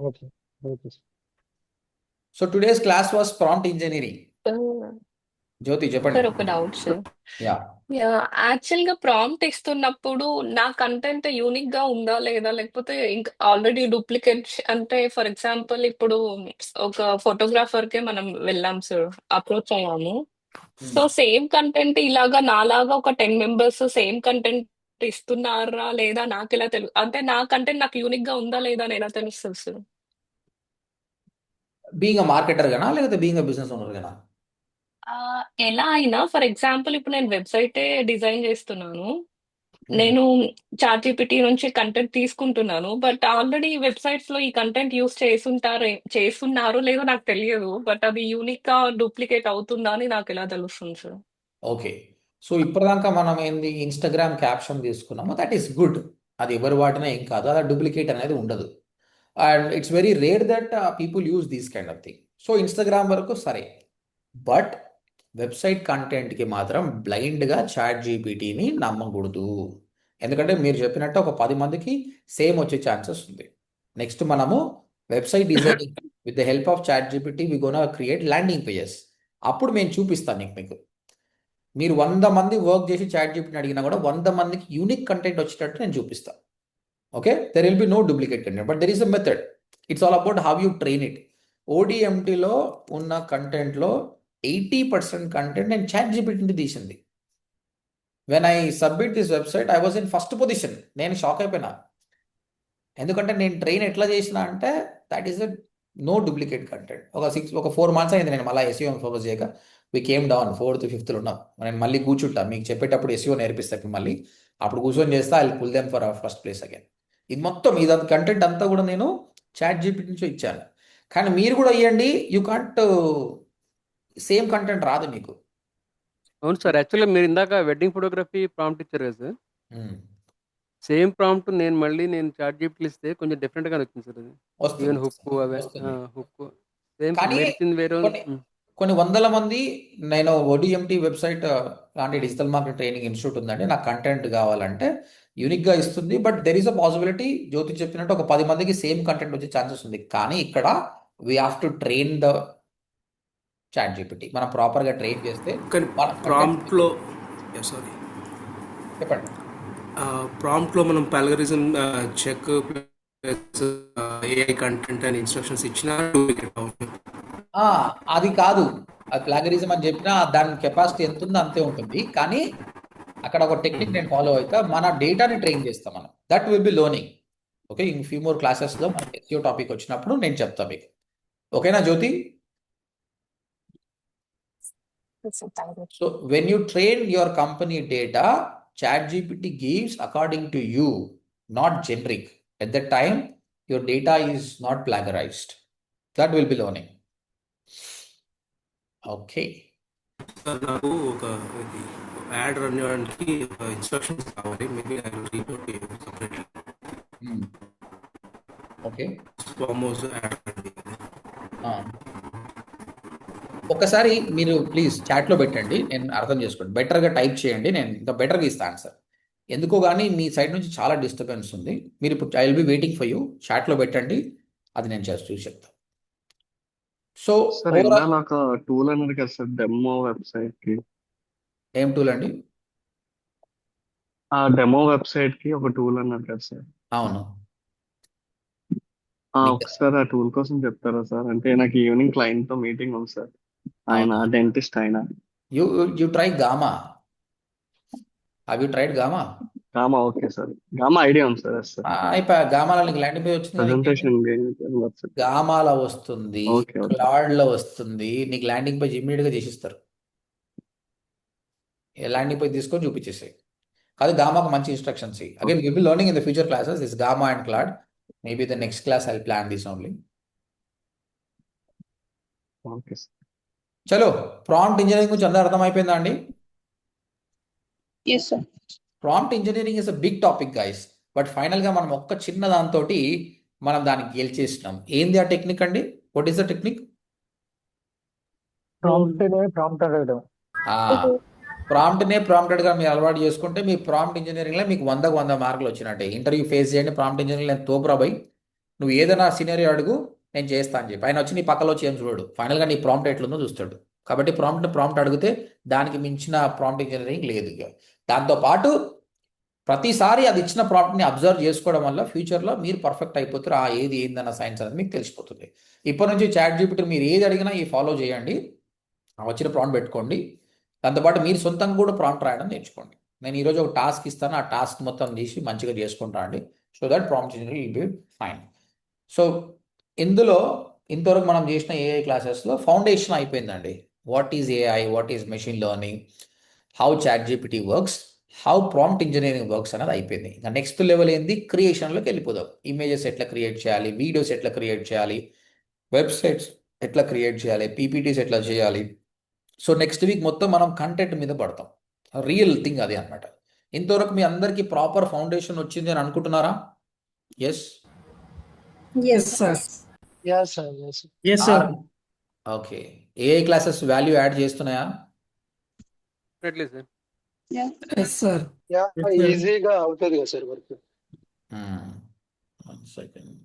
Okay okay sir. So today's class was prompt engineering. Jyothi చెప్పండి. సార్ ఒక డౌట్ సార్. యా యాక్చువల్ గా ప్రాంప్ట్ ఇస్తున్నప్పుడు నా కంటెంట్ యూనిక్ గా ఉందా లేదా, లేకపోతే ఇంకా ఆల్రెడీ డూప్లికేట్ అంటే ఫర్ ఎగ్జాంపుల్ ఇప్పుడు ఒక ఫోటోగ్రాఫర్ కే మనం వెళ్ళాం సార్, అప్రోచ్ అయ్యాము. సో సేమ్ కంటెంట్ ఇలాగా నాలాగా ఒక 10 మెంబర్స్ సేమ్ కంటెంట్ ఇస్తున్నారా లేదా నాకు ఎలా అంటే నా కంటెంట్ నాకు యూనిక్ గా ఉందా లేదా అని ఎలా తెలుస్తుంది సార్? బీయింగ్ అ మార్కెటర్ గానా లేకపోతే బీయింగ్ అ బిజినెస్ ఓనర్ గానా? ఎలా అయినా ఫర్ ఎగ్జాంపుల్ ఇప్పుడు నేను వెబ్సైటే డిజైన్ చేస్తున్నాను. నేను ChatGPT నుంచి కంటెంట్ తీసుకుంటున్నాను. బట్ ఆల్రెడీ వెబ్సైట్స్ లో ఈ కంటెంట్ యూస్ చేస్తున్నారు లేదో నాకు తెలియదు. బట్ అది యూనిక్ గా డూప్లికేట్ అవుతుందా అని నాకు ఎలా తెలుస్తుంది సార్? ఓకే. సో ఇప్పటిదాకా మనం ఏంది ఇన్స్టాగ్రామ్ క్యాప్షన్ తీసుకున్నాము, దట్ ఈస్ గుడ్. అది ఎవరు వాటినా ఏం కాదు, అలా డూప్లికేట్ అనేది ఉండదు. And it's very rare that people use these kind of thing. So Instagram వరకు సరే, బట్ వెబ్సైట్ కంటెంట్కి మాత్రం బ్లైండ్గా ChatGPTని నమ్మకూడదు. ఎందుకంటే మీరు చెప్పినట్టు ఒక 10 మందికి సేమ్ వచ్చే ఛాన్సెస్ ఉంది. నెక్స్ట్ మనము website designing with the help of ChatGPT we gonna create landing pages. అప్పుడు నేను చూపిస్తాను మీకు. మీరు 100 మంది వర్క్ చేసి ChatGPTని అడిగినా కూడా 100 మందికి యూనిక్ కంటెంట్ వచ్చేటట్టు నేను చూపిస్తాను. Okay, there will be no duplicate content, but there is a method. It's all about how you train it. ODMTలో ఉన్న కంటెంట్లో 80% కంటెంట్ నేను ChatGPT తీసింది. When I submit this website I was in first position. నేను షాక్ అయిపోయినా. ఎందుకంటే నేను ట్రైన్ ఎట్లా చేసిన అంటే that is no duplicate content. ఒక 4 months అయింది నేను మళ్ళీ SEO ఫోకస్ చేయక. We came down 4th 5th ఉన్నాం. నేను మళ్ళీ కూర్చుంటా, మీకు చెప్పేటప్పుడు SEO నేర్పిస్తాను మళ్ళీ. అప్పుడు కూర్చొని చేస్తా, I pull them for first place again. ఇది మొత్తం ఇదంతా కంటెంట్ అంతా కూడా నేను ChatGPT నుంచి ఇచ్చాను. కానీ మీరు కూడా ఇవ్వండి, యూ కాంట్ సేమ్ కంటెంట్ రాదు మీకు. అవును సార్. యాక్చువల్గా మీరు ఇందాక వెడ్డింగ్ ఫోటోగ్రఫీ ప్రాంప్ట్ ఇచ్చారు కదా సార్, సేమ్ ప్రాంప్ట్ నేను ChatGPT ఇస్తే కొంచెం డిఫరెంట్గా వచ్చింది సార్. అది ఈవెన్ హుక్ అవే హుక్ సేమ్ కానీ మెడిసిన్ వేరే కొన్ని వందల మంది, నేను ODMT వెబ్సైట్ లాంటి డిజిటల్ మార్కెట్ ట్రైనింగ్ ఇన్స్టిట్యూట్ ఉందండి, నాకు కంటెంట్ కావాలంటే యూనిక్గా ఇస్తుంది. But there is a possibility, Jyothi చెప్పినట్టు ఒక 10 మందికి సేమ్ కంటెంట్ వచ్చే ఛాన్సెస్ ఉంది. కానీ ఇక్కడ we have to train the ChatGPT. మనం ప్రాపర్గా ట్రైన్ చేస్తే ప్రాంప్ట్లో సారీ చెప్పండి. ప్రాంప్ట్లో మనం plagiarism check AI content and instructions ఇచ్చినా డూప్లికేట్ అవుతుంది. అది కాదు, అది ప్లాగరిజం అని చెప్పినా దాని కెపాసిటీ ఎంత ఉందో అంతే ఉంటుంది. కానీ అక్కడ ఒక టెక్నిక్ నేను ఫాలో అవుతా, మన డేటాని ట్రైన్ చేస్తాం మనం. That will be learning. Okay, in few more క్లాసెస్లో మనకి SEO టాపిక్ వచ్చినప్పుడు నేను చెప్తాను మీకు. ఓకేనా Jyothi? So when you train your company data, ChatGPT gives according to you, not generic. At that time, your data is not plagiarized. That will be learning. Okay. Sir నాకు ఒక యాడ్ రన్ చేయడానికి ఇన్స్ట్రక్షన్స్ కావాలి. Maybe I will read out separately. Okay. Foremost add అండి. ఒకసారి మీరు ప్లీజ్ చాట్లో పెట్టండి, నేను అర్థం చేసుకోండి. బెటర్గా టైప్ చేయండి, నేను ఇంకా బెటర్గా ఇస్తాను సార్. ఎందుకో కానీ మీ సైడ్ నుంచి చాలా డిస్టర్బెన్స్ ఉంది. మీరు ఇప్పుడు I will be waiting for you. చాట్లో పెట్టండి, అది నేను చూసి చెప్తాను. సో సార్ ఇందాక ఒక టూల్ అన్నారు కదా సార్, డెమో వెబ్సైట్ కి. ఏం టూల్ అండి? ఆ డెమో వెబ్సైట్ కి ఒక టూల్ అన్నారు కదా సార్. అవును. ఒకసారి ఆ టూల్ కోసం చెప్తారా సార్? అంటే నాకు ఈవినింగ్ క్లయింట్ తో మీటింగ్ ఉంది సార్. ఆయన డెంటిస్ట్ ఆయన. You try Gamma. Have you tried Gamma? Gamma okay sir. Gamma idea ఉంది సార్. Yes sir. అయిపోయా. గామాలో నీకు ల్యాండింగ్ పేజ్ వచ్చింది. ప్రెజెంటేషన్ గామాలో వస్తుంది, ఓకే ఓకే క్లాడ్ లో వస్తుంది. నీకు ల్యాండింగ్ పేజ్ ఇమ్మీడియట్ గా చేసిస్తారు. ల్యాండింగ్ పేజ్ తీసుకొని చూపించేసాయి. కాదు, గామాకు మంచి instructions. Again will be learning in the future classes this Gamma and Claude. Maybe the next class I plan this only. Okay sir. చలో, ప్రాంప్ట్ ఇంజనీరింగ్ గురించి అందరూ అర్థమైపోయిందా అండి? Yes sir. Prompt engineering is a big topic guys. But ఫైనల్గా మనం ఒక్క చిన్న దాంతో మనం దానికి గెలిచేసినాం. ఏంది ఆ టెక్నిక్ అండి? What is the technique? ప్రాంప్ట్నే ప్రాంప్టెడ్గా మీరు అలవాటు చేసుకుంటే మీ ప్రాంప్ట్ ఇంజనీరింగ్లో మీకు 100కు 100 మార్కులు వచ్చినట్టే. ఇంటర్వ్యూ ఫేస్ చేయండి. ప్రాంప్ట్ ఇంజనీరింగ్ నేను తోపురాబాయ్, నువ్వు ఏదైనా సినారియో అడుగు, నేను చేస్తా అని చెప్పి. ఆయన వచ్చి నీ పక్కలో వచ్చి ఏం చూడడు, ఫైనల్గా నీ ప్రాంప్ట్ ఎట్లుందో చూస్తాడు. కాబట్టి ప్రాంప్ట్ అడిగితే దానికి మించిన ప్రాంప్ట్ ఇంజనీరింగ్ లేదు. ఇక దాంతోపాటు ప్రతిసారి అది ఇచ్చిన ప్రాంప్ట్ని అబ్జర్వ్ చేసుకోవడం వల్ల ఫ్యూచర్లో మీరు పర్ఫెక్ట్ అయిపోతారు. ఏది ఏందన్న సైన్స్ అనేది మీకు తెలిసిపోతుంది. ఇప్పటి నుంచి చాట్ జీపీటీ మీరు ఏది అడిగినా ఈ ఫాలో చేయండి, వచ్చిన ప్రాంప్ట్ పెట్టుకోండి. దాంతోపాటు మీరు సొంతంగా కూడా ప్రాంప్ట్ రాయడం నేర్చుకోండి. నేను ఈరోజు ఒక టాస్క్ ఇస్తాను, ఆ టాస్క్ మొత్తం తీసి మంచిగా చేసుకుంటా అండి. So that prompt engineering will be fine. So ఇందులో ఇంతవరకు మనం చేసిన ఏఐ క్లాసెస్లో ఫౌండేషన్ అయిపోయిందండి. What is AI, what is machine learning, how chat GPT works, how prompt engineering works అనేది అయిపోయింది. ఇంకా నెక్స్ట్ లెవెల్ ఏంది, క్రియేషన్లోకి వెళ్ళిపోదాం. ఇమేజెస్ ఎట్లా క్రియేట్ చేయాలి, వీడియోస్ ఎట్లా క్రియేట్ చేయాలి, వెబ్సైట్స్ ఎట్లా క్రియేట్ చేయాలి, పీపీటీస్ ఎట్లా చేయాలి. సో నెక్స్ట్ వీక్ మొత్తం మనం కంటెంట్ మీద పడతాం. రియల్ థింగ్ అది అనమాట. ఇంతవరకు మీ అందరికీ ప్రాపర్ ఫౌండేషన్ వచ్చింది అని అనుకుంటున్నారా? Yes sir. Okay. AI classes value add చేస్తున్నాయా? సార్ ఈజీగా అవుతుంది కదా సార్ వర్క్. 1 సెకండ్.